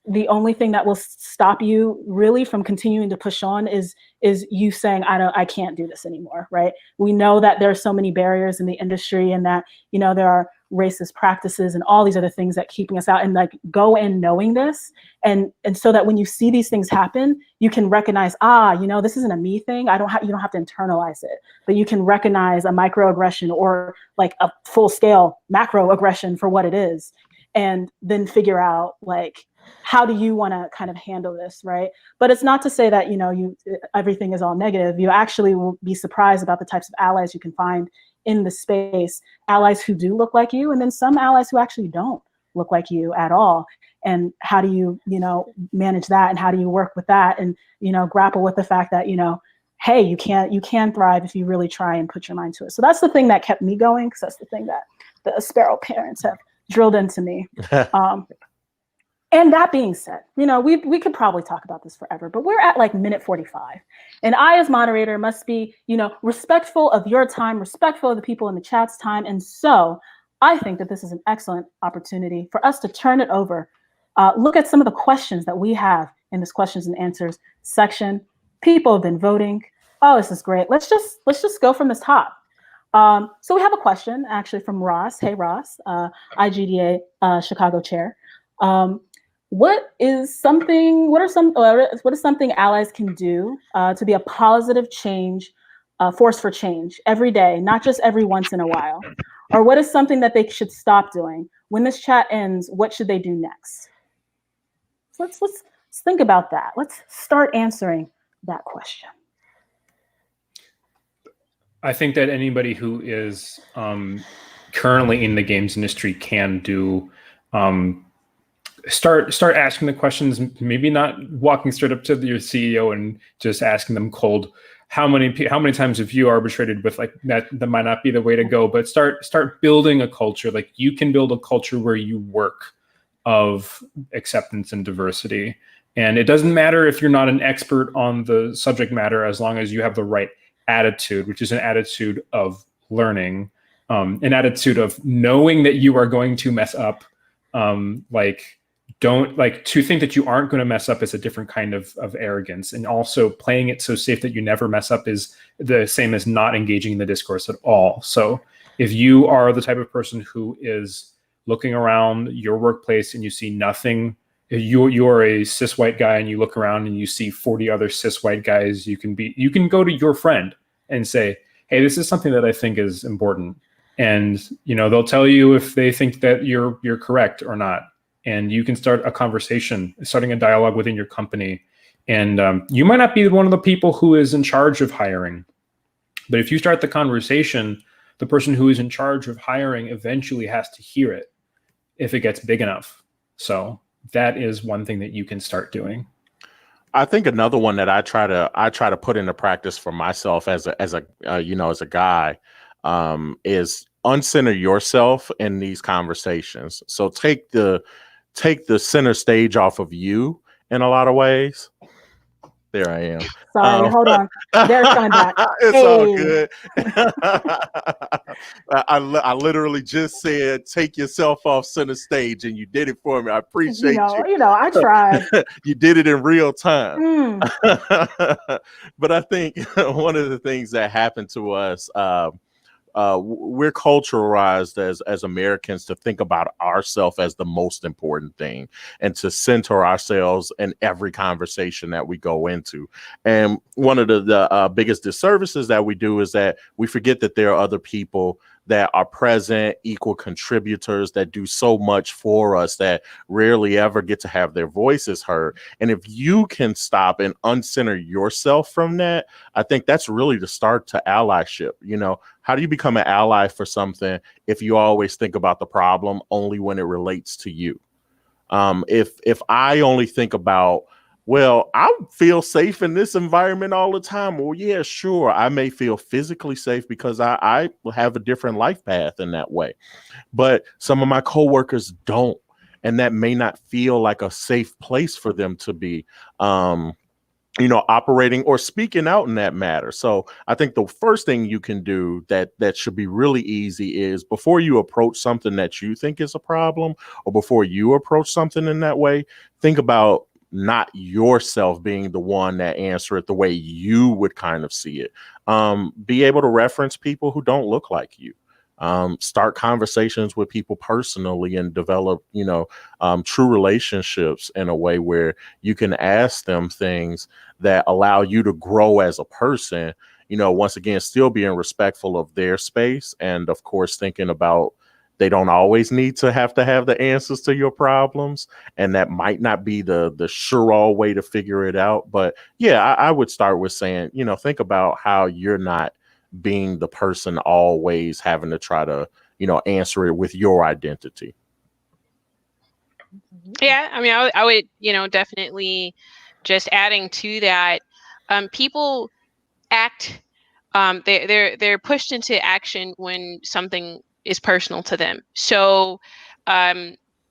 The only thing that will stop you really from continuing to push on is you saying, I can't do this anymore, right? We know that there are so many barriers in the industry, and that, you know, there are racist practices and all these other things that keeping us out, and like go in knowing this, and so that when you see these things happen, you can recognize, you know, this isn't a me thing. You don't have to internalize it, but you can recognize a microaggression or like a full scale macroaggression for what it is, and then figure out like, how do you want to kind of handle this, right? But it's not to say that, you know, everything is all negative. You actually will be surprised about the types of allies you can find in the space, allies who do look like you, and then some allies who actually don't look like you at all. And how do you, you know, manage that, and how do you work with that, and, you know, grapple with the fact that, you know, hey, you can thrive if you really try and put your mind to it. So that's the thing that kept me going, because that's the thing that the Sparrow parents have drilled into me. And that being said, you know, we could probably talk about this forever, but we're at like minute 45. And I, as moderator, must be, you know, respectful of your time, respectful of the people in the chat's time. And so I think that this is an excellent opportunity for us to turn it over. Look at some of the questions that we have in this questions and answers section. People have been voting. Oh, this is great. Let's just go from the top. So we have a question actually from Ross. Hey, Ross, IGDA Chicago chair. What is something allies can do to be a positive change, force for change every day, not just every once in a while? Or what is something that they should stop doing? When this chat ends, what should they do next? So let's think about that. Let's start answering that question. I think that anybody who is currently in the games industry can do start asking the questions. Maybe not walking straight up to your CEO and just asking them cold, how many times have you arbitrated with, like, that might not be the way to go, but start building a culture. Like, you can build a culture where you work of acceptance and diversity. And it doesn't matter if you're not an expert on the subject matter, as long as you have the right attitude, which is an attitude of learning, an attitude of knowing that you are going to mess up. To think that you aren't going to mess up is a different kind of arrogance. And also playing it so safe that you never mess up is the same as not engaging in the discourse at all. So if you are the type of person who is looking around your workplace and you see nothing, you're a cis white guy and you look around and you see 40 other cis white guys, you can go to your friend and say, hey, this is something that I think is important. And, you know, they'll tell you if they think that you're correct or not. And you can start a conversation, starting a dialogue within your company. And you might not be one of the people who is in charge of hiring, but if you start the conversation, the person who is in charge of hiring eventually has to hear it if it gets big enough. So that is one thing that you can start doing. I think another one that I try to put into practice for myself as a guy is uncenter yourself in these conversations. So take the center stage off of you in a lot of ways. There I am. Sorry, hold on. There's coming back. It's all good. I literally just said, take yourself off center stage, and you did it for me. I appreciate you. You know, I tried. You did it in real time. But I think one of the things that happened to us, we're culturalized as Americans to think about ourselves as the most important thing, and to center ourselves in every conversation that we go into. And one of the biggest disservices that we do is that we forget that there are other people that are present, equal contributors that do so much for us that rarely ever get to have their voices heard. And if you can stop and uncenter yourself from that, I think that's really the start to allyship. You know, how do you become an ally for something if you always think about the problem only when it relates to you? If I only think about, well, I feel safe in this environment all the time. Well, yeah, sure. I may feel physically safe because I have a different life path in that way. But some of my coworkers don't. And that may not feel like a safe place for them to be. operating or speaking out in that matter. So I think the first thing you can do that should be really easy is before you approach something that you think is a problem, or before you approach something in that way, think about not yourself being the one that answer it the way you would kind of see it. Be able to reference people who don't look like you. Start conversations with people personally and develop, true relationships in a way where you can ask them things that allow you to grow as a person, once again, still being respectful of their space. And of course, thinking about they don't always need to have the answers to your problems. And that might not be the sure all way to figure it out. But yeah, I would start with saying, think about how you're not being the person always having to try to, answer it with your identity. Yeah, I mean, I would, definitely just adding to that, people act, they're pushed into action when something is personal to them. So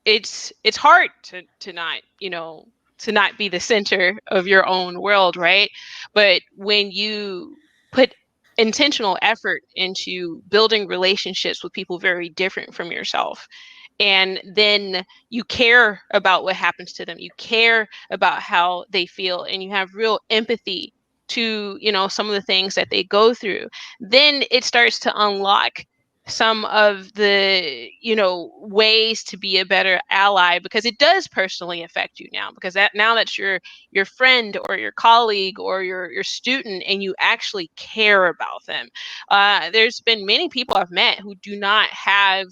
it's hard to not, to not be the center of your own world, right? But when you put intentional effort into building relationships with people very different from yourself, and then you care about what happens to them, you care about how they feel, and you have real empathy to, some of the things that they go through, then it starts to unlock some of the, ways to be a better ally, because it does personally affect you now, because now that's your friend or your colleague or your student, and you actually care about them. There's been many people I've met who do not have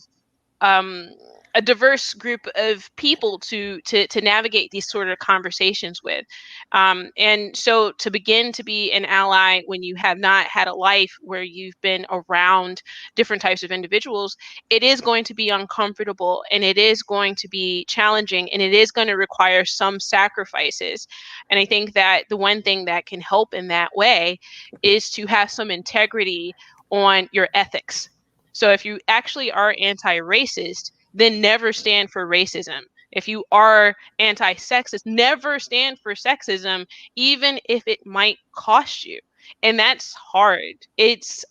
a diverse group of people to navigate these sort of conversations with. And so to begin to be an ally when you have not had a life where you've been around different types of individuals, it is going to be uncomfortable, and it is going to be challenging, and it is going to require some sacrifices. And I think that the one thing that can help in that way is to have some integrity on your ethics. So if you actually are anti-racist, then never stand for racism. If you are anti-sexist, never stand for sexism, even if it might cost you. And that's hard. It's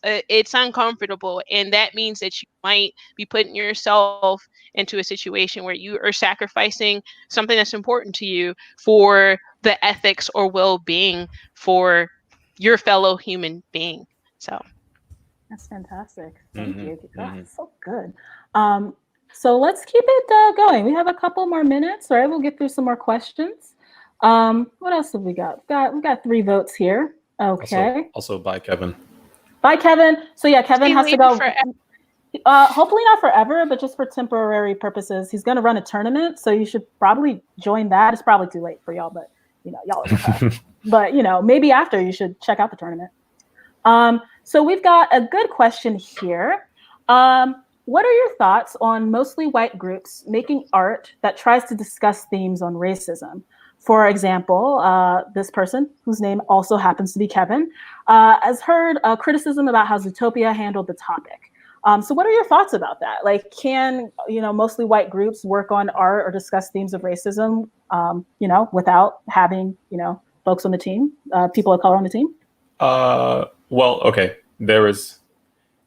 uncomfortable, and that means that you might be putting yourself into a situation where you are sacrificing something that's important to you for the ethics or well-being for your fellow human being. So that's fantastic. Thank you. That's so good. So let's keep it going. We have a couple more minutes, right? We'll get through some more questions. What else have we got? We got 3 votes here. Okay. Also bye, Kevin. Bye, Kevin. So yeah, Kevin has to go. Hopefully not forever, but just for temporary purposes. He's going to run a tournament, so you should probably join that. It's probably too late for y'all, but y'all are but maybe after you should check out the tournament. So we've got a good question here. What are your thoughts on mostly white groups making art that tries to discuss themes on racism? For example, this person, whose name also happens to be Kevin, has heard criticism about how Zootopia handled the topic. So what are your thoughts about that? Like, can, mostly white groups work on art or discuss themes of racism, without having, folks on the team, people of color on the team? Well, okay.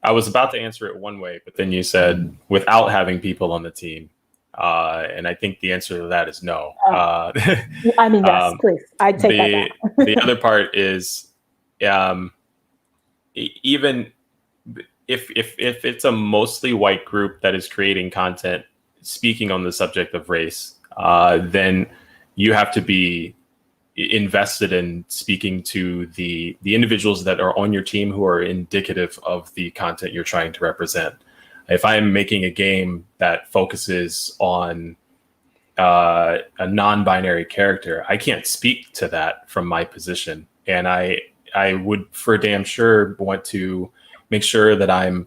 I was about to answer it one way, but then you said without having people on the team. And I think the answer to that is no. I mean, yes, please. I take that back. The other part is, even if it's a mostly white group that is creating content speaking on the subject of race, then you have to be invested in speaking to the individuals that are on your team who are indicative of the content you're trying to represent. If I'm making a game that focuses on a non-binary character, I can't speak to that from my position. And I would for damn sure want to make sure that I'm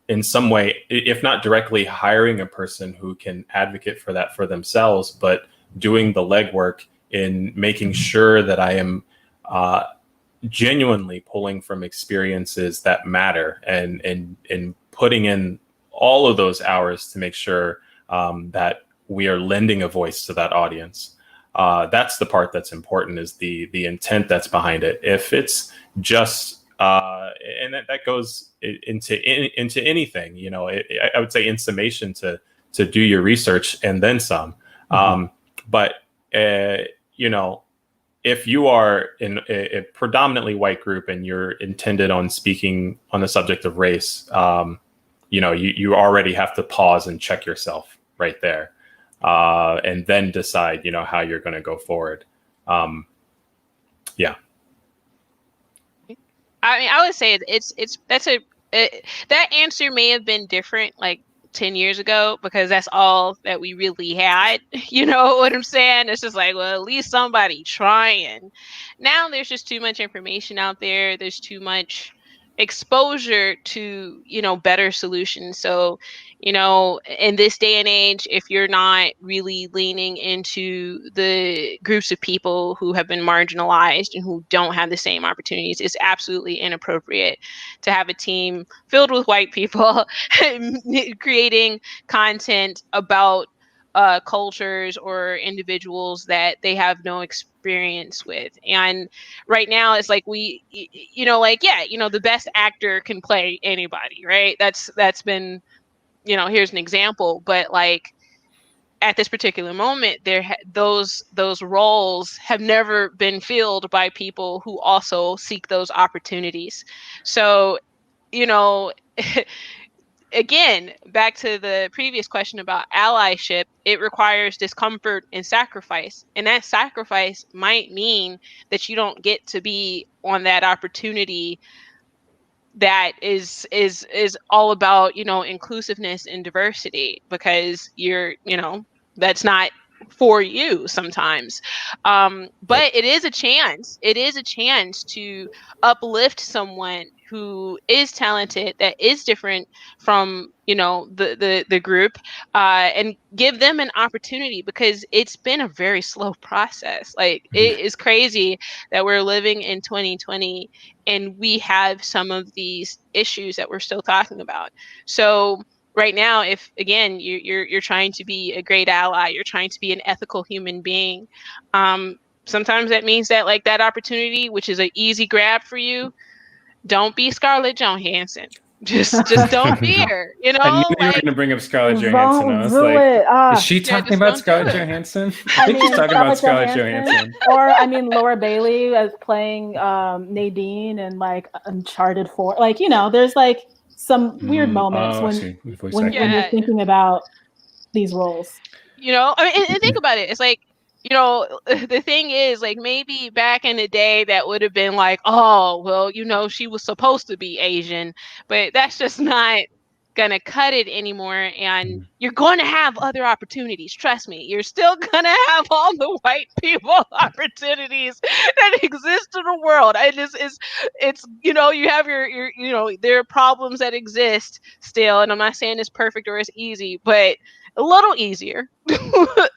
in some way, if not directly hiring a person who can advocate for that for themselves, but doing the legwork in making sure that I am genuinely pulling from experiences that matter and putting in all of those hours to make sure that we are lending a voice to that audience. That's the part that's important, is the intent that's behind it. If it's just and that goes into anything, you know, I would say in summation to do your research and then some. But you know, if you are in a predominantly white group and you're intended on speaking on the subject of race, you know, you already have to pause and check yourself right there, and then decide, you know, how you're going to go forward. Yeah. I mean, I would say that answer may have been different like 10 years ago, because that's all that we really had. You know what I'm saying? It's just like, well, at least somebody trying. Now there's just too much information out there. There's too much exposure to, you know, better solutions. So, you know, in this day and age, if you're not really leaning into the groups of people who have been marginalized and who don't have the same opportunities, it's absolutely inappropriate to have a team filled with white people creating content about cultures or individuals that they have no experience with. And right now it's like you know, like, yeah, you know, the best actor can play anybody, right? That's been, you know, here's an example. But like at this particular moment, those roles have never been filled by people who also seek those opportunities. So, you know, again, back to the previous question about allyship, it requires discomfort and sacrifice. And that sacrifice might mean that you don't get to be on that opportunity that is all about, you know, inclusiveness and diversity, because you're, you know, that's not for you sometimes. But it is a chance. It is a chance to uplift someone who is talented, that is different from, you know, the group, and give them an opportunity, because it's been a very slow process. Like, it is crazy that we're living in 2020 and we have some of these issues that we're still talking about. So right now, if again you're trying to be a great ally, you're trying to be an ethical human being, sometimes that means that, like, that opportunity, which is an easy grab for you, don't be Scarlett Johansson. Just don't be her. You know, I knew you were like, going to bring up Scarlett Johansson. I was like, is she talking about Scarlett Johansson? I think she's talking about Scarlett Johansson. Or, I mean, Laura Bailey as playing Nadine in like Uncharted 4. Like, you know, there's like some weird moments when you're thinking about these roles. You know, I mean, and think about it. It's like, you know, the thing is, like, maybe back in the day that would have been like, oh, well, you know, she was supposed to be Asian, but that's just not gonna cut it anymore. And you're going to have other opportunities. Trust me, you're still gonna have all the white people opportunities that exist in the world. It's you know, you have your you know, there are problems that exist still, and I'm not saying it's perfect or it's easy, but a little easier,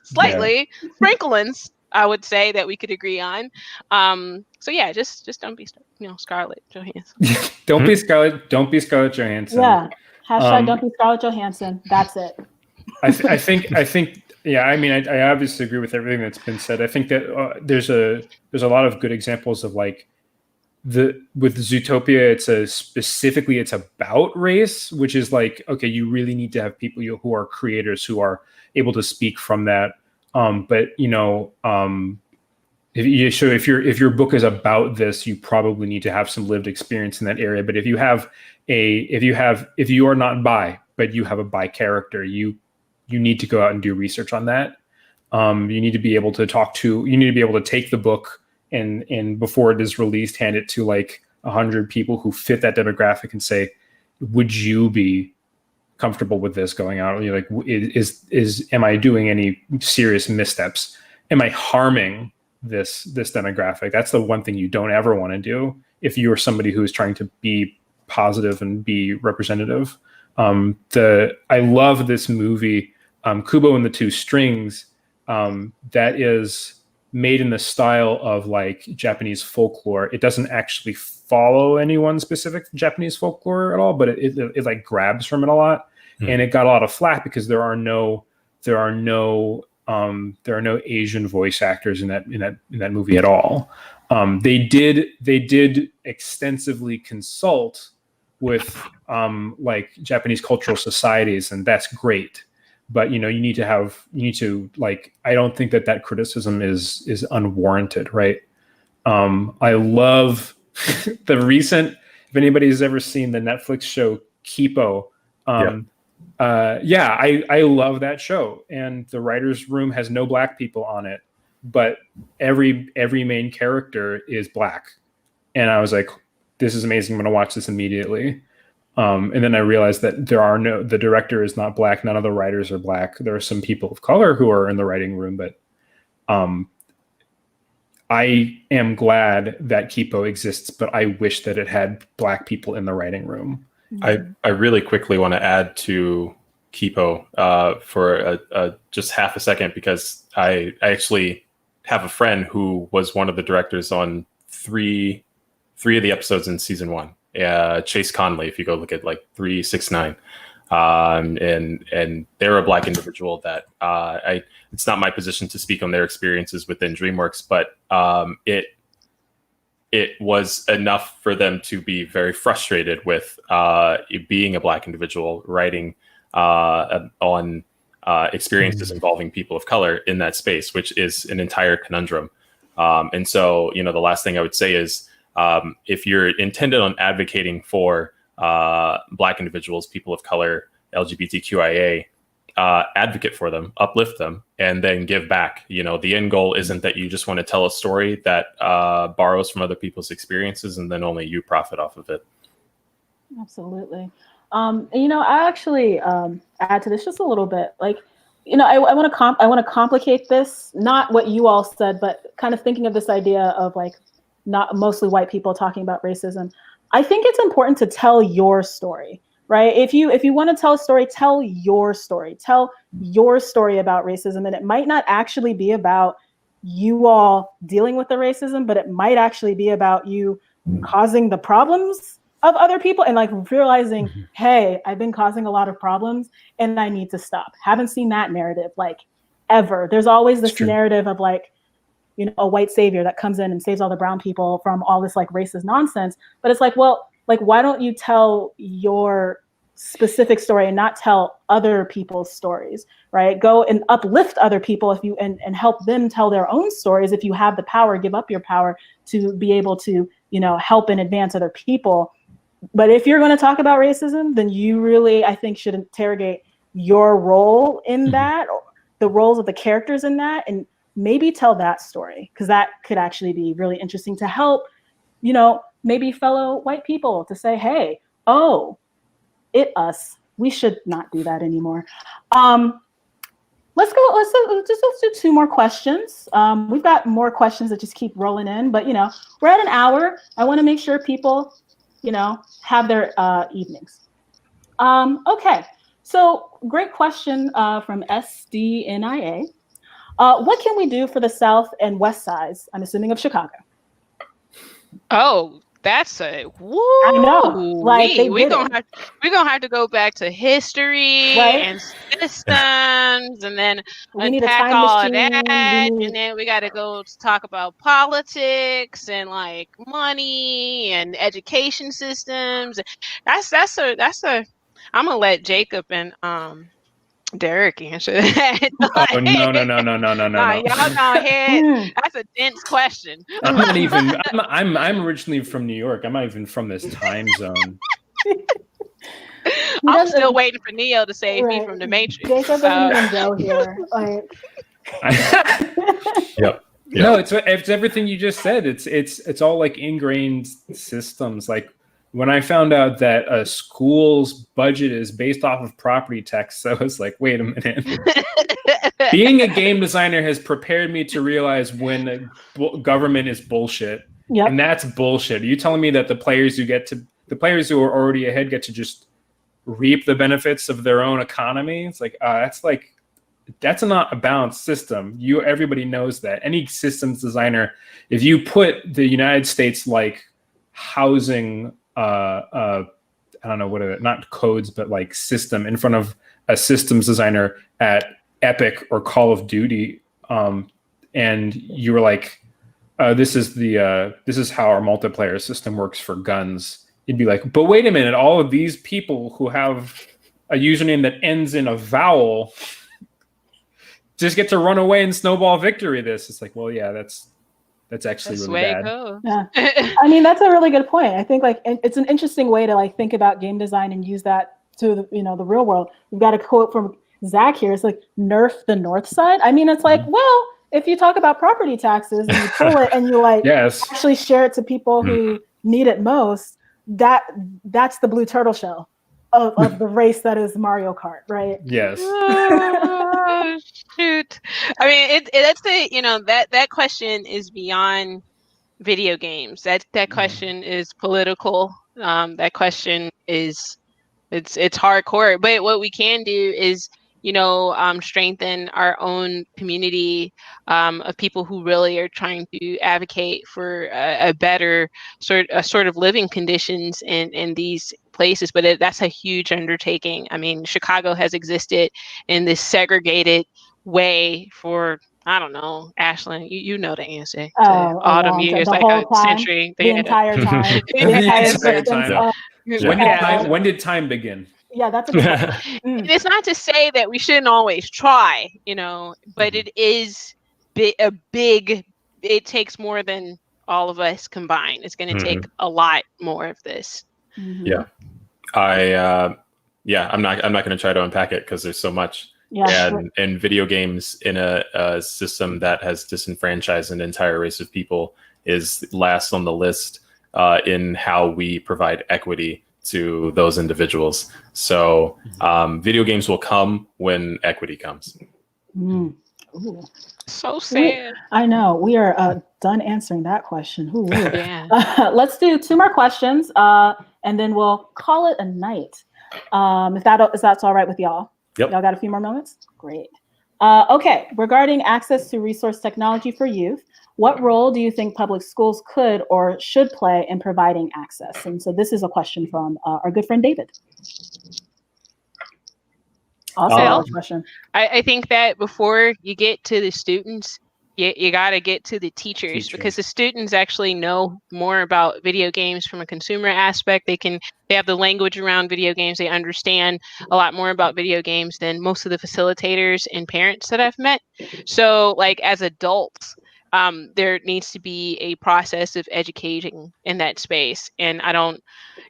slightly, sprinklings, I would say, that we could agree on. So yeah, just don't be, you know, Scarlett Johansson. Don't be Scarlett Johansson. Yeah. Hashtag don't be Scarlett Johansson. That's it. I think. Yeah. I mean, I obviously agree with everything that's been said. I think that there's a lot of good examples of, like, with Zootopia, it's about race, which is like, okay, you really need to have people who are creators, who are able to speak from that. But you know, if your book is about this, you probably need to have some lived experience in that area. But if you are not bi, but you have a bi character, you need to go out and do research on that. You need to be able to take the book and before it is released, hand it to like 100 people who fit that demographic and say, would you be comfortable with this going out? You're like, am I doing any serious missteps? Am I harming this demographic? That's the one thing you don't ever want to do if you are somebody who is trying to be positive and be representative. I love this movie, Kubo and the Two Strings, that is made in the style of like Japanese folklore. It doesn't actually follow any one specific Japanese folklore at all, but it like grabs from it a lot. And it got a lot of flack because there are no There are no Asian voice actors in that movie at all. They did extensely consult with like Japanese cultural societies, and that's great. But you need to like, I don't think that criticism is unwarranted, right? I love the recent, if anybody's ever seen the Netflix show Kipo, I love that show, and the writer's room has no black people on it, but every main character is black, and I was like, this is amazing. I'm going to watch this immediately. And then I realized that the director is not black. None of the writers are black. There are some people of color who are in the writing room, but I am glad that Kipo exists, but I wish that it had black people in the writing room. I really quickly want to add to Kipo for just half a second, because I actually have a friend who was one of the directors on three of the episodes in season 1. Chase Conley, if you go look at like 369, and they're a black individual that it's not my position to speak on their experiences within DreamWorks, but it was enough for them to be very frustrated with being a black individual writing on experiences involving people of color in that space, which is an entire conundrum. And so, the last thing I would say is, if you're intended on advocating for black individuals, people of color, LGBTQIA, advocate for them, uplift them, and then give back. The end goal isn't that you just want to tell a story that borrows from other people's experiences and then only you profit off of it. Absolutely. I actually add to this just a little bit. Like, I want to complicate this, not what you all said, but kind of thinking of this idea of like not mostly white people talking about racism. I think it's important to tell your story, right? If you want to tell a story, tell your story. Tell your story about racism. And it might not actually be about you all dealing with the racism, but it might actually be about you causing the problems of other people and like realizing, hey, I've been causing a lot of problems and I need to stop. Haven't seen that narrative like ever. There's always this narrative of like, a white savior that comes in and saves all the brown people from all this like racist nonsense. But it's like, well, like, why don't you tell your specific story and not tell other people's stories, right? Go and uplift other people and help them tell their own stories. If you have the power, give up your power to be able to, help and advance other people. But if you're going to talk about racism, then you really, I think, should interrogate your role in that, or the roles of the characters in that, and maybe tell that story, because that could actually be really interesting to help, maybe fellow white people to say, hey, we should not do that anymore. Let's do 2 more questions. We've got more questions that just keep rolling in, but we're at an hour. I want to make sure people, have their evenings. Okay, so great question from SDNIA. What can we do for the South and West Sides? I'm assuming of Chicago. Oh, that's a woo. I know. Like we're gonna have to go back to history and systems, and then we need unpack a time all machine. of that, and then we got to go talk about politics and like money and education systems. That's a. I'm gonna let Jacob and Derrick answer that. Oh, no. Y'all go ahead. That's a dense question. I'm not even. I'm originally from New York. I'm not even from this time zone. I'm still waiting for Neo to save me from the Matrix. Jacob doesn't even go here. Like. Yep. No, it's everything you just said. It's all like ingrained systems. Like when I found out that a school's budget is based off of property tax, I was like, wait a minute. Being a game designer has prepared me to realize when government is bullshit. Yep. And that's bullshit. Are you telling me that the players who are already ahead get to just reap the benefits of their own economy? It's like, that's not a balanced system. Everybody knows that. Any systems designer, if you put the United States like housing, I don't know not codes, but like system in front of a systems designer at Epic or Call of Duty, and you were like, this is how our multiplayer system works for guns. You'd be like, but wait a minute, all of these people who have a username that ends in a vowel just get to run away and snowball victory this. It's like, well, yeah, that's actually That's really bad. Yeah. I mean, that's a really good point. I think like it's an interesting way to like think about game design and use that to the, the real world. We've got a quote from Zach here. It's like, nerf the north side. I mean, it's like, well, if you talk about property taxes and you pull it and you like actually share it to people who need it most, that's the blue turtle shell of the race that is Mario Kart, right? Yes. Oh, shoot. I mean, that's the that question is beyond video games. That question is political. That question is it's hardcore. But what we can do is strengthen our own community of people who really are trying to advocate for a better sort of living conditions in these places. But that's a huge undertaking. I mean, Chicago has existed in this segregated way for, I don't know, Ashlyn, you know the answer. Autumn years, like a century. The entire time. When did time begin? Yeah, that's a good question. And it's not to say that we shouldn't always try, but it is it takes more than all of us combined. It's going to take a lot more of this. Yeah. I'm not going to try to unpack it because there's so much. Yeah, and video games in a system that has disenfranchised an entire race of people is last on the list in how we provide equity to those individuals. So video games will come when equity comes. So sad. I know. We are done answering that question. Yeah. Let's do 2 more questions, and then we'll call it a night. If that's all right with y'all. Yep. Y'all got a few more moments? Great. Okay. Regarding access to resource technology for youth, what role do you think public schools could or should play in providing access? And so this is a question from our good friend David. Also, question. I think that before you get to the students, you got to get to the teachers, because the students actually know more about video games from a consumer aspect. They have the language around video games. They understand a lot more about video games than most of the facilitators and parents that I've met. So like as adults, there needs to be a process of educating in that space. And I don't,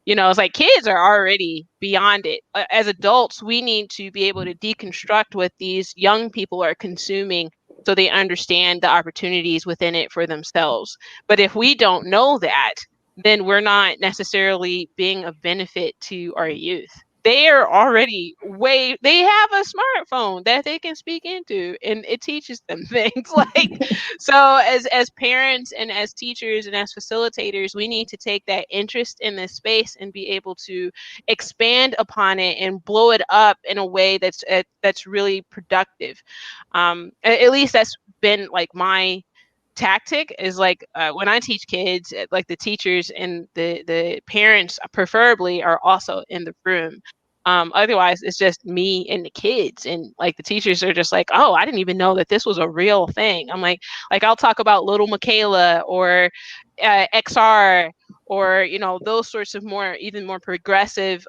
it's like kids are already beyond it. As adults, we need to be able to deconstruct what these young people are consuming so they understand the opportunities within it for themselves. But if we don't know that, then we're not necessarily being of benefit to our youth. They are already they have a smartphone that they can speak into, and it teaches them things. So as parents and as teachers and as facilitators, we need to take that interest in this space and be able to expand upon it and blow it up in a way that's really productive. At least that's been like my tactic is like when I teach kids, like the teachers and the parents preferably are also in the room. Otherwise it's just me and the kids, and like the teachers are just like, oh, I didn't even know that this was a real thing. I'm like I'll talk about little Michaela or XR or those sorts of even more progressive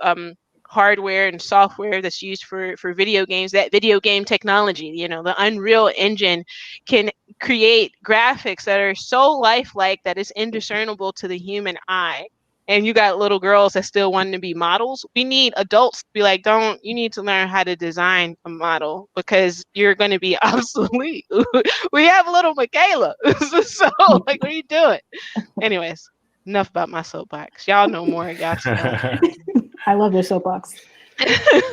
hardware and software that's used for video games. That video game technology, the Unreal Engine can create graphics that are so lifelike that it's indiscernible to the human eye. And you got little girls that still want to be models. We need adults to be like, you need to learn how to design a model because you're going to be obsolete. We have little Michaela. So like, what are you doing? Anyways, enough about my soapbox. Y'all know more. Y'all know. I love your soapbox. It's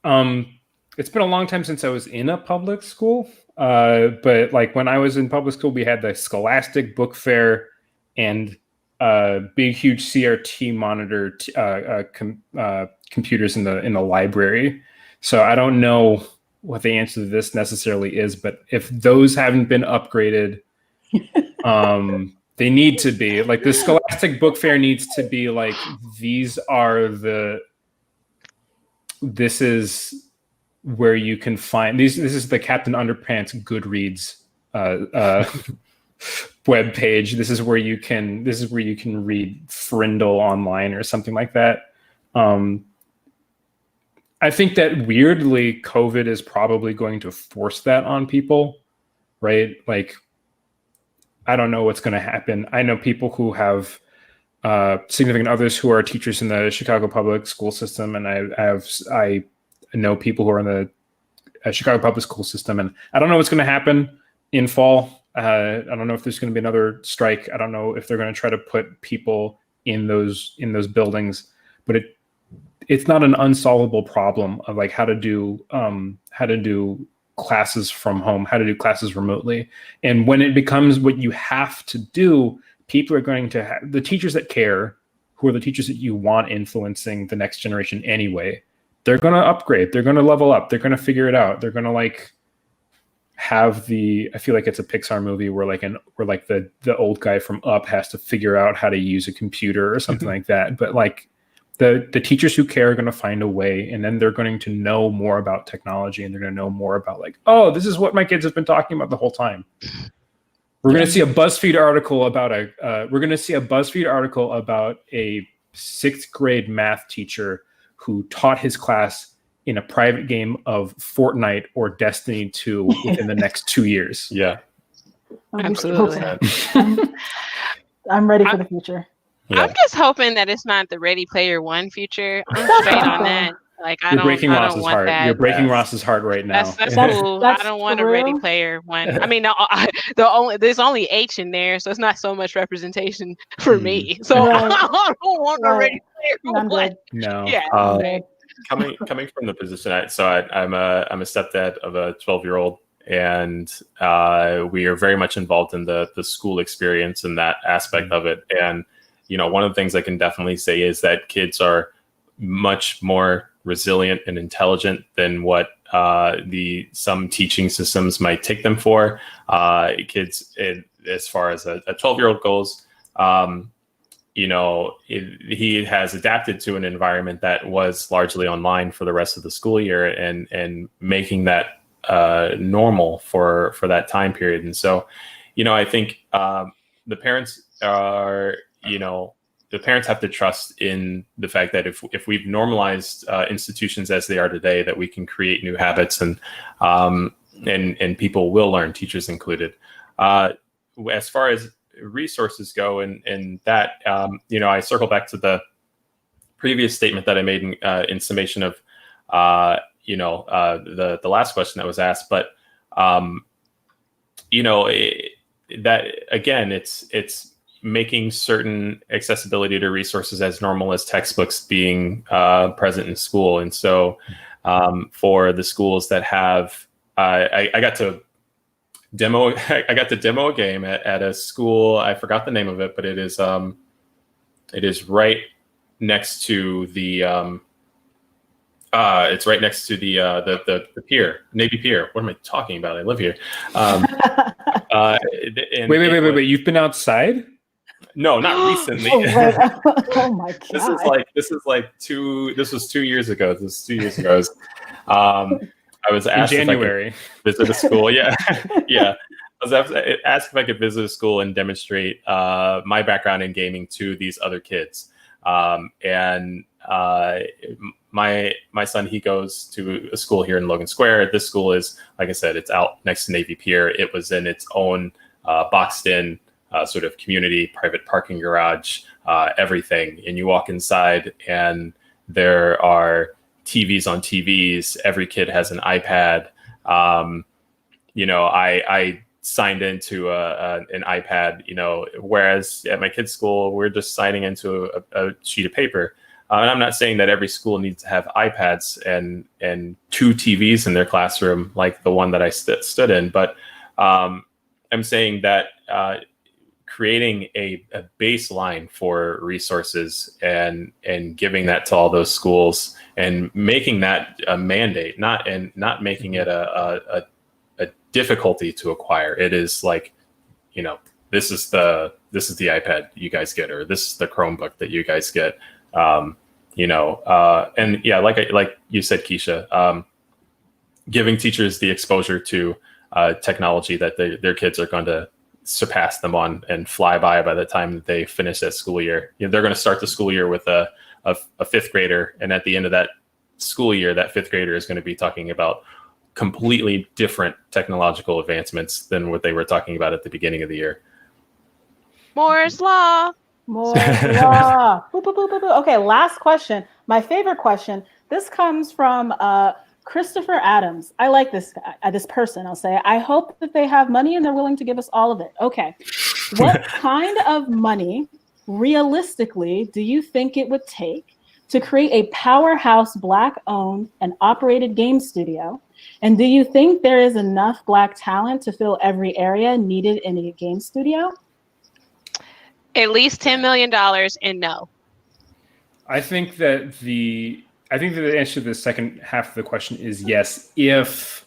been a long time since I was in a public school. But like when I was in public school, we had the Scholastic Book Fair and big, huge CRT monitor computers in the library. So I don't know what the answer to this necessarily is, but if those haven't been upgraded, they need to be. Like the Scholastic Book Fair needs to be like, this is where you can find these. This is the Captain Underpants Goodreads web page. This is where you can read Frindle online or something like that. I think that weirdly, COVID is probably going to force that on people, right? Like, I don't know what's going to happen. I know people who have significant others who are teachers in the Chicago public school system, and I know people who are in the Chicago public school system, and I don't know what's going to happen in fall. I don't know if there's going to be another strike. I don't know if they're going to try to put people in those buildings, but it's not an unsolvable problem of like how to do classes from home, how to do classes remotely. And when it becomes what you have to do, people are going to have the teachers that care, who are the teachers that you want influencing the next generation anyway. They're going to upgrade. They're going to level up. They're going to figure it out. They're going to like have I feel like it's a Pixar movie where the old guy from Up has to figure out how to use a computer or something like that. But like the teachers who care are going to find a way, and then they're going to know more about technology, and they're going to know more about like, oh, this is what my kids have been talking about the whole time. We're going to see a BuzzFeed article about a 6th grade math teacher who taught his class in a private game of Fortnite or Destiny 2 within the next 2 years. Yeah, absolutely. I'm ready for the future. Yeah. I'm just hoping that it's not the Ready Player One future. I'm straight on that. Like, You're breaking Ross's heart. You're breaking Ross's heart right now. That's cool. I don't want a Ready Player One. I mean, there's only H in there, so it's not so much representation for me. So I don't want a Ready Player One. No. Yeah. Coming from the position, I'm a stepdad of a 12-year-old, and we are very much involved in the school experience and that aspect of it. And one of the things I can definitely say is that kids are much more resilient and intelligent than what some teaching systems might take them for. Kids, as far as a 12-year-old goes, he has adapted to an environment that was largely online for the rest of the school year, and making that normal for that time period. And so, I think the parents are, the parents have to trust in the fact that if we've normalized institutions as they are today, that we can create new habits, and people will learn, teachers included. As far as resources go, and that, I circle back to the previous statement that I made in summation of, the last question that was asked. But, that again, it's making certain accessibility to resources as normal as textbooks being present in school. And so for the schools that have, I got to demo a game at a school. I forgot the name of it, but it is right next to the it's right next to the pier, Navy Pier. What am I talking about? I live here. Wait! You've been outside? No, not recently. Oh my god! This was 2 years ago. I was asked in January. if I could visit a school. Yeah, yeah. I was asked if I could visit a school and demonstrate my background in gaming to these other kids. And my son, he goes to a school here in Logan Square. This school is, like I said, it's out next to Navy Pier. It was in its own boxed-in sort of community, private parking garage, everything. And you walk inside, and there are TVs on TVs. Every kid has an iPad. I signed into an iPad, whereas at my kids' school, we're just signing into a sheet of paper. And I'm not saying that every school needs to have iPads and 2 TVs in their classroom like the one that I stood in, but I'm saying that creating a baseline for resources and giving that to all those schools and making that a mandate, not making it a difficulty to acquire. It is like, this is the iPad you guys get, or this is the Chromebook that you guys get. And yeah, like you said, Keisha, giving teachers the exposure to technology that their kids are going to surpass them on and fly by the time that they finish that school year. They're going to start the school year with a fifth grader, and at the end of that school year, that fifth grader is going to be talking about completely different technological advancements than what they were talking about at the beginning of the year. Moore's Law. Moore's Law. Boop, boop, boop, boop, boop. Okay, last question. My favorite question. This comes from Christopher Adams. I like this person. I'll say, I hope that they have money and they're willing to give us all of it. Okay. What kind of money, realistically, do you think it would take to create a powerhouse Black-owned and operated game studio? And do you think there is enough Black talent to fill every area needed in a game studio? At least $10 million, and no. I think that the answer to the second half of the question is yes, if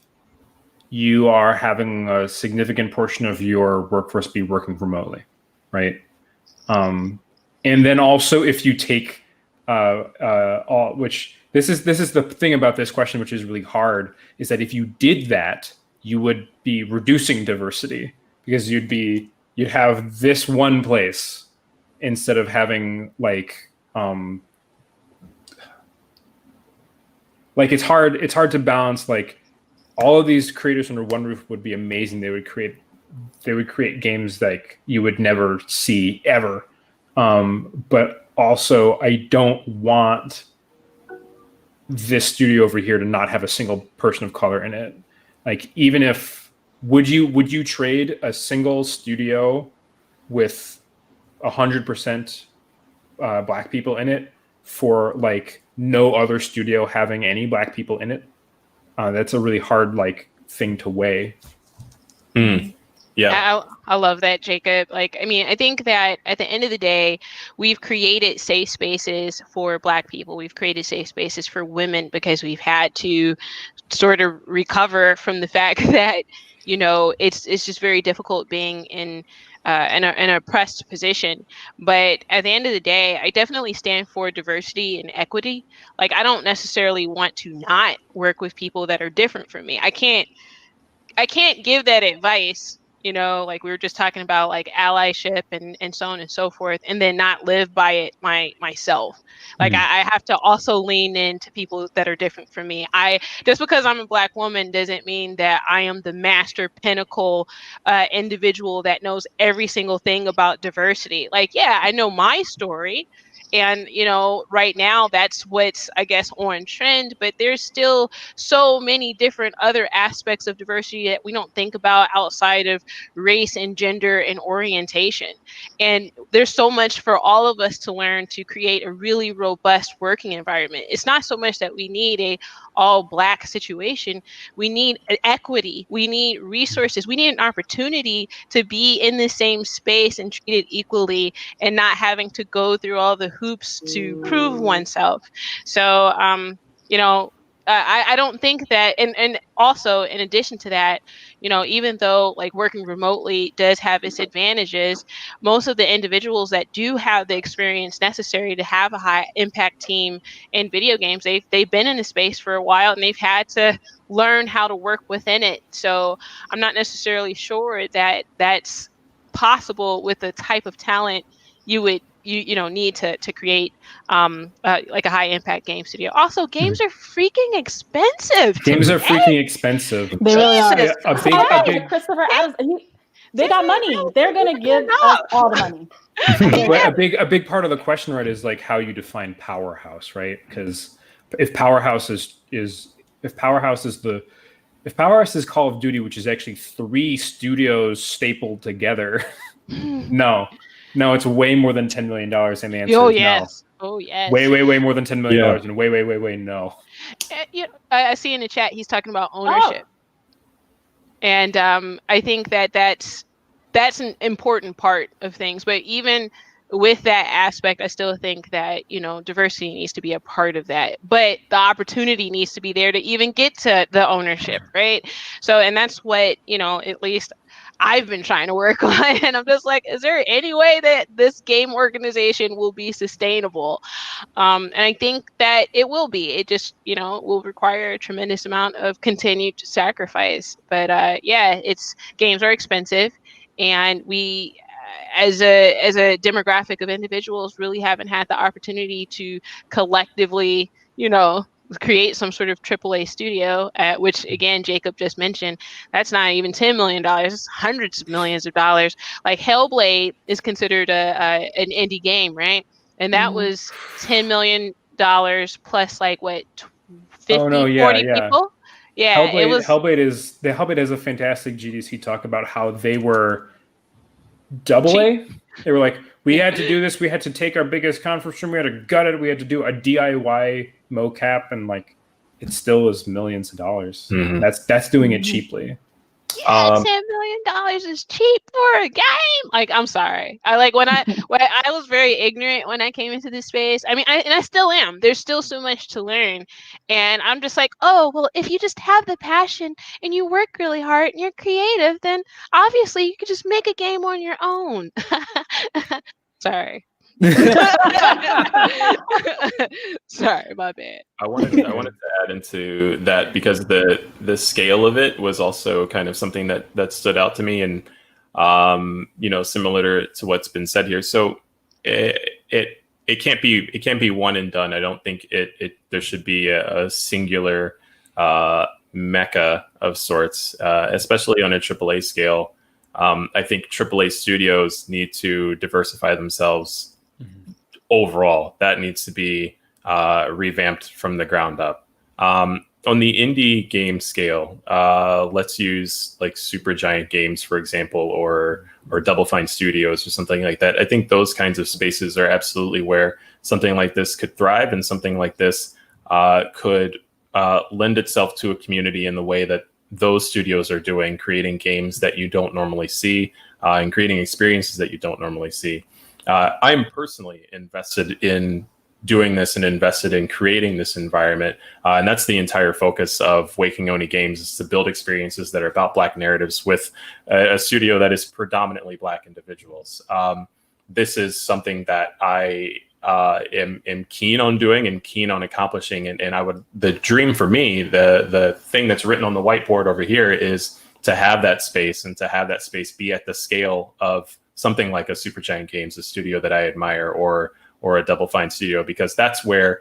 you are having a significant portion of your workforce be working remotely, right? And then also if you take which this is the thing about this question, which is really hard, is that if you did that, you would be reducing diversity, because you'd have this one place instead of having like it's hard to balance. Like, all of these creators under one roof would be amazing. They would create games like you would never see ever. But also, I don't want this studio over here to not have a single person of color in it. Like, even if would you trade a single studio with 100% Black people in it for like no other studio having any Black people in it? That's a really hard thing to weigh. Yeah, I love that, Jacob. I think that at the end of the day, we've created safe spaces for Black people. We've created safe spaces for women because we've had to sort of recover from the fact that, it's just very difficult being in an oppressed position. But at the end of the day, I definitely stand for diversity and equity. I don't necessarily want to not work with people that are different from me. I can't give that advice, like we were just talking about, allyship and so on and so forth, and then not live by it myself. I have to also lean into people that are different from me. Just because I'm a Black woman doesn't mean that I am the master pinnacle individual that knows every single thing about diversity. I know my story. And, right now that's what's, I guess, on trend, but there's still so many different other aspects of diversity that we don't think about outside of race and gender and orientation. And there's so much for all of us to learn to create a really robust working environment. It's not so much that we need a all Black situation. We need equity. We need resources. We need an opportunity to be in the same space and treated equally, and not having to go through all the hoops to prove oneself. So, I don't think that, and also in addition to that, even though working remotely does have its advantages, most of the individuals that do have the experience necessary to have a high impact team in video games, they've been in the space for a while and they've had to learn how to work within it. So I'm not necessarily sure that that's possible with the type of talent you would need to create a high impact game studio. Also, games are freaking expensive. Games are freaking expensive. They really are. A big Christopher Adams. They got money. They're gonna give us all the money. a big part of the question, right, is how you define powerhouse, right? Because if powerhouse is Call of Duty, which is actually 3 studios stapled together, no, it's way more than $10 million, and the answer is no. Oh yes. Way more than $10 million, and way no. I see in the chat he's talking about ownership, and I think that's an important part of things. But even with that aspect, I still think that diversity needs to be a part of that. But the opportunity needs to be there to even get to the ownership, right? So, and that's what at least I've been trying to work on. And I'm just like, is there any way that this game organization will be sustainable? And I think that it will be. It just, will require a tremendous amount of continued sacrifice. But yeah, games are expensive, and we, as a demographic of individuals, really haven't had the opportunity to collectively, create some sort of AAA studio, which again, Jacob just mentioned, that's not even $10 million, it's hundreds of millions of dollars. Like Hellblade is considered an indie game, right? And that was $10 million plus like what, 50, 40 people? Yeah, Hellblade has a fantastic GDC talk about how they were AA. They were like, we had to do this. We had to take our biggest conference room. We had to gut it. We had to do a DIY mocap, and like, it still was millions of dollars. Mm-hmm. That's doing it cheaply. Yeah, $10 million is cheap for a game. Like, I'm sorry. I was very ignorant when I came into this space. I mean, I still am. There's still so much to learn, and I'm just like, oh well, if you just have the passion and you work really hard and you're creative, then obviously you could just make a game on your own. Sorry. Sorry, my bad. I wanted to add into that because the scale of it was also kind of something that stood out to me, and similar to what's been said here. So it can't be one and done. I don't think there should be a singular mecca of sorts, especially on a AAA scale. I think AAA studios need to diversify themselves. Overall, that needs to be revamped from the ground up. On the indie game scale, let's use like Supergiant Games, for example, or Double Fine Studios or something like that. I think those kinds of spaces are absolutely where something like this could thrive, and something like this could lend itself to a community in the way that those studios are doing, creating games that you don't normally see, and creating experiences that you don't normally see. I'm personally invested in doing this and invested in creating this environment. And that's the entire focus of Waking Oni Games, is to build experiences that are about Black narratives with a studio that is predominantly Black individuals. This is something that I am keen on doing and keen on accomplishing. And the dream for me, the thing that's written on the whiteboard over here, is to have that space, and to have that space be at the scale of something like a Supergiant Games, a studio that I admire, or a Double Fine studio, because that's where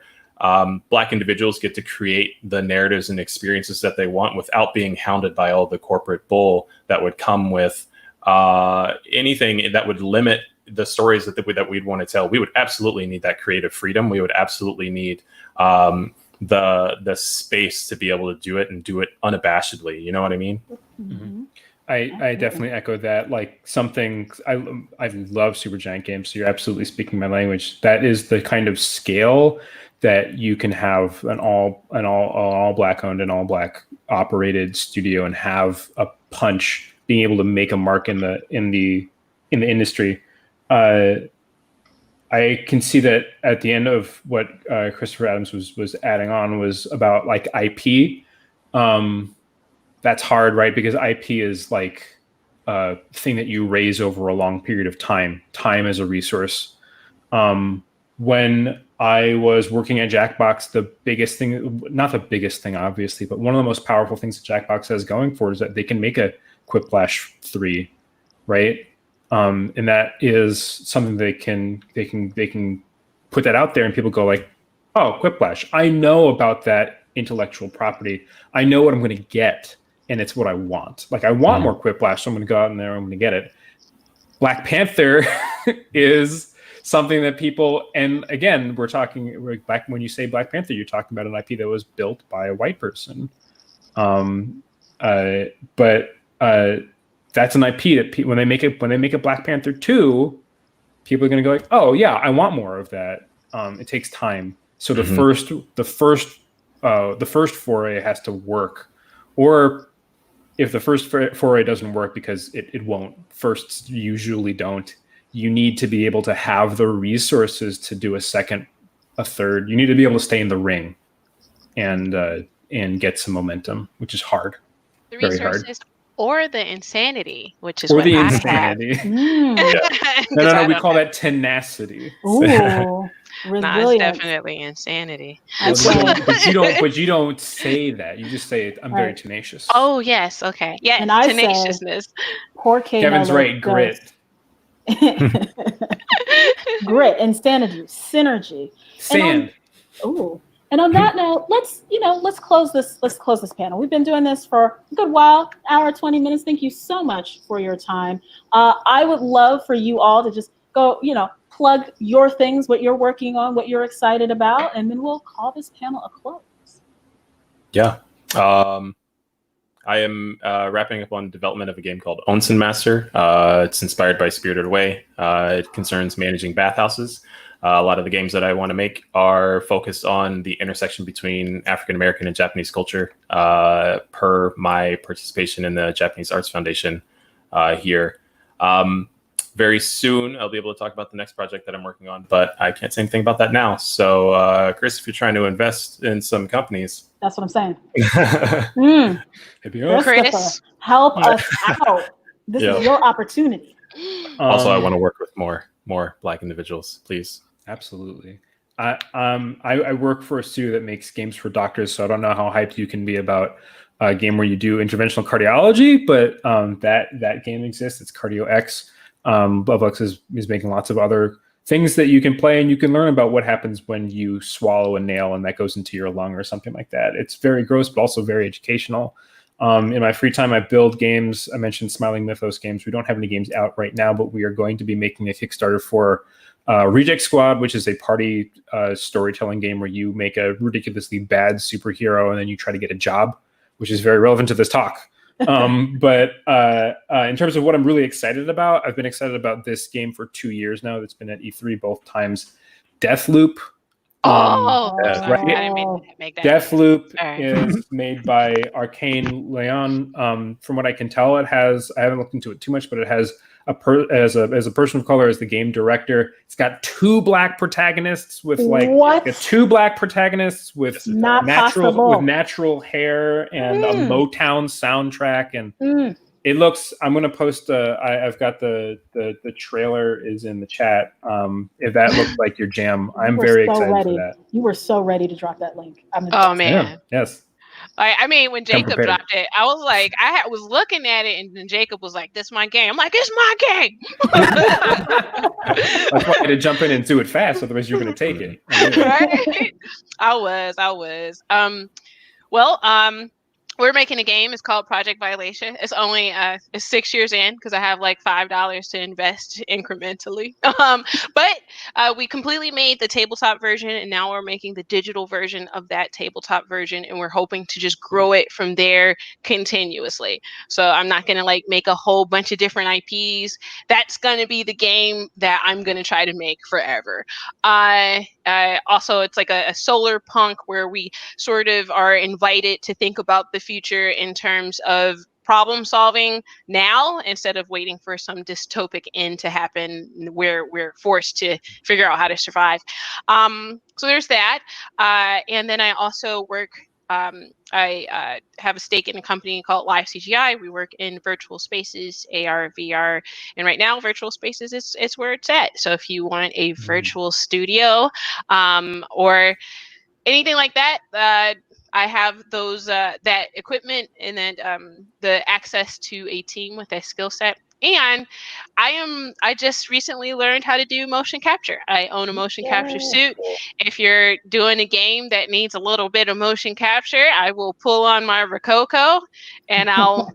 Black individuals get to create the narratives and experiences that they want without being hounded by all the corporate bull that would come with anything that would limit the stories that we'd want to tell. We would absolutely need that creative freedom. We would absolutely need the space to be able to do it, and do it unabashedly. You know what I mean? Mm-hmm. I definitely echo that. Like, I love Supergiant Games, so you're absolutely speaking my language. That is the kind of scale that you can have an all Black owned and all Black operated studio, and have a punch, being able to make a mark in the industry. I can see that at the end of what Christopher Adams was adding on was about like IP. That's hard, right? Because IP is like a thing that you raise over a long period of time. Time is a resource. When I was working at Jackbox, the biggest thing, not the biggest thing, obviously, but one of the most powerful things that Jackbox has going for it is that they can make a Quiplash 3, right? And that is something they can put that out there, and people go like, oh, Quiplash, I know about that intellectual property. I know what I'm going to get. And it's what I want. Like, I want more Quiplash, so I'm going to go out in there and I'm going to get it. Black Panther is something that people, and again, when you say Black Panther, you're talking about an IP that was built by a white person. But that's an IP that when they make a Black Panther 2, people are going to go like, oh yeah, I want more of that. It takes time. So the first foray has to work, or if the first foray doesn't work, because it won't, firsts usually don't, you need to be able to have the resources to do a second, a third. You need to be able to stay in the ring and get some momentum, which is hard. The resources or the insanity, which is Or what the I have. insanity. Mm. No, we call that tenacity. Ooh, No, it's resilience. definitely insanity. I'd But say. you don't say that. You just say I'm very Right. tenacious. Oh yes, okay, yes, And I say, tenaciousness. poor Kano Kevin's right, grit. Grit, insanity, synergy. Sand. And on that note, let's close this panel. We've been doing this for a good while, hour, 20 minutes. Thank you so much for your time. I would love for you all to just go, plug your things, what you're working on, what you're excited about, and then we'll call this panel a close. Yeah. I am wrapping up on development of a game called Onsen Master. It's inspired by Spirited Away. It concerns managing bathhouses. A lot of the games that I want to make are focused on the intersection between African American and Japanese culture, per my participation in the Japanese Arts Foundation here. Very soon, I'll be able to talk about the next project that I'm working on, but I can't say anything about that now. So, Chris, if you're trying to invest in some companies, that's what I'm saying. Hit me up. Chris, help us out. This is your opportunity. Also, I want to work with more Black individuals, please. Absolutely. I work for a studio that makes games for doctors, so I don't know how hyped you can be about a game where you do interventional cardiology, but that game exists. It's Cardio X. Bubblux is making lots of other things that you can play, and you can learn about what happens when you swallow a nail and that goes into your lung or something like that. It's very gross, but also very educational. In my free time, I build games. I mentioned Smiling Mythos games. We don't have any games out right now, but we are going to be making a Kickstarter for Reject Squad, which is a party storytelling game where you make a ridiculously bad superhero and then you try to get a job, which is very relevant to this talk. But in terms of what I'm really excited about, I've been excited about this game for 2 years now. It's been at E3 both times. Deathloop. right. Right. I didn't mean to make that. Deathloop Right. is made by Arcane Leon. From what I can tell, I haven't looked into it too much, but it has as a person of color as the game director. It's got 2 black protagonists with natural hair and a Motown soundtrack, and it looks. I'm gonna post. I've got the trailer is in the chat. If that looks like your jam, I'm very excited for that. You were so ready to drop that link. Oh man, yeah, yes. I mean, when Jacob dropped it, I was like, was looking at it, and then Jacob was like, "This is my game." I'm like, "It's my game." That's why I had to jump in and do it fast, otherwise you're going to take it. Right? I was. We're making a game. It's called Project Violation. It's only it's 6 years in because I have like $5 to invest incrementally. But we completely made the tabletop version, and now we're making the digital version of that tabletop version, and we're hoping to just grow it from there continuously. So I'm not going to like make a whole bunch of different IPs. That's going to be the game that I'm going to try to make forever. Also, it's like a solar punk where we sort of are invited to think about the future in terms of problem solving now instead of waiting for some dystopic end to happen where we're forced to figure out how to survive. So there's that. And then I also work. I have a stake in a company called Live CGI. We work in virtual spaces, AR, VR, and right now virtual spaces is where it's at. So if you want a virtual studio or anything like that, I have those that equipment and then the access to a team with a skill set. And I just recently learned how to do motion capture. I own a motion capture suit. If you're doing a game that needs a little bit of motion capture, I will pull on my Rococo and I'll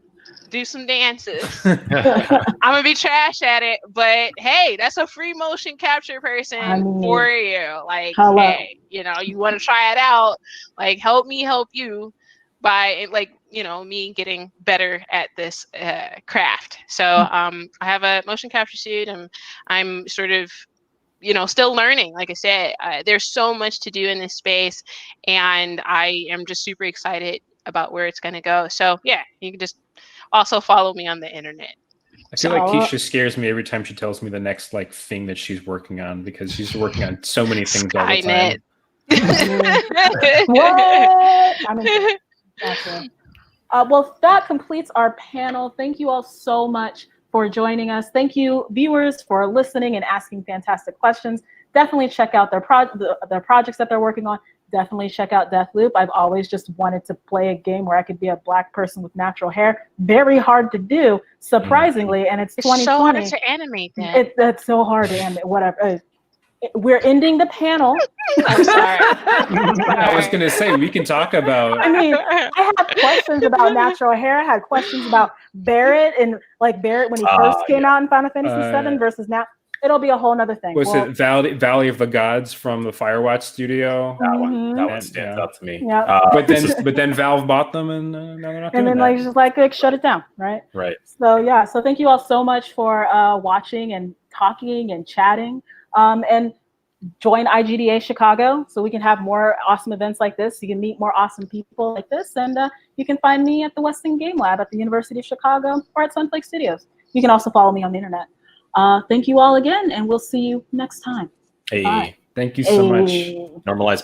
do some dances. I'm gonna be trash at it, but hey, that's a free motion capture person for you. Like, hey, you want to try it out? Like, help me help you by me getting better at this craft. So I have a motion capture suit, and I'm sort of still learning. Like I said, there's so much to do in this space, and I am just super excited about where it's going to go. So yeah, you can just also follow me on the internet. I feel like Keisha scares me every time she tells me the next thing that she's working on, because she's working on so many things all the time. What? Gotcha. Well, that completes our panel. Thank you all so much for joining us. Thank you, viewers, for listening and asking fantastic questions. Definitely check out their projects that they're working on. Definitely check out Deathloop. I've always just wanted to play a game where I could be a Black person with natural hair. Very hard to do, surprisingly, and it's 2020. It's so hard to animate that. It's so hard to animate, whatever. We're ending the panel. I'm sorry. I was going to say, we can talk about... I mean, I have questions about natural hair. I had questions about Barrett and like Barrett when he first came out in Final Fantasy VII versus now. It'll be a whole nother thing. Was it Valley of the Gods from the Firewatch studio? That one stands out to me. Yeah. But then Valve bought them, and now they're not doing then that. just like shut it down, right? Right. So yeah. So thank you all so much for watching and talking and chatting. And join IGDA Chicago so we can have more awesome events like this. You can meet more awesome people like this, and you can find me at the Weston Game Lab at the University of Chicago or at Sunflake Studios. You can also follow me on the internet. Thank you all again, and we'll see you next time. Hey. Bye. Thank you so much. Normalize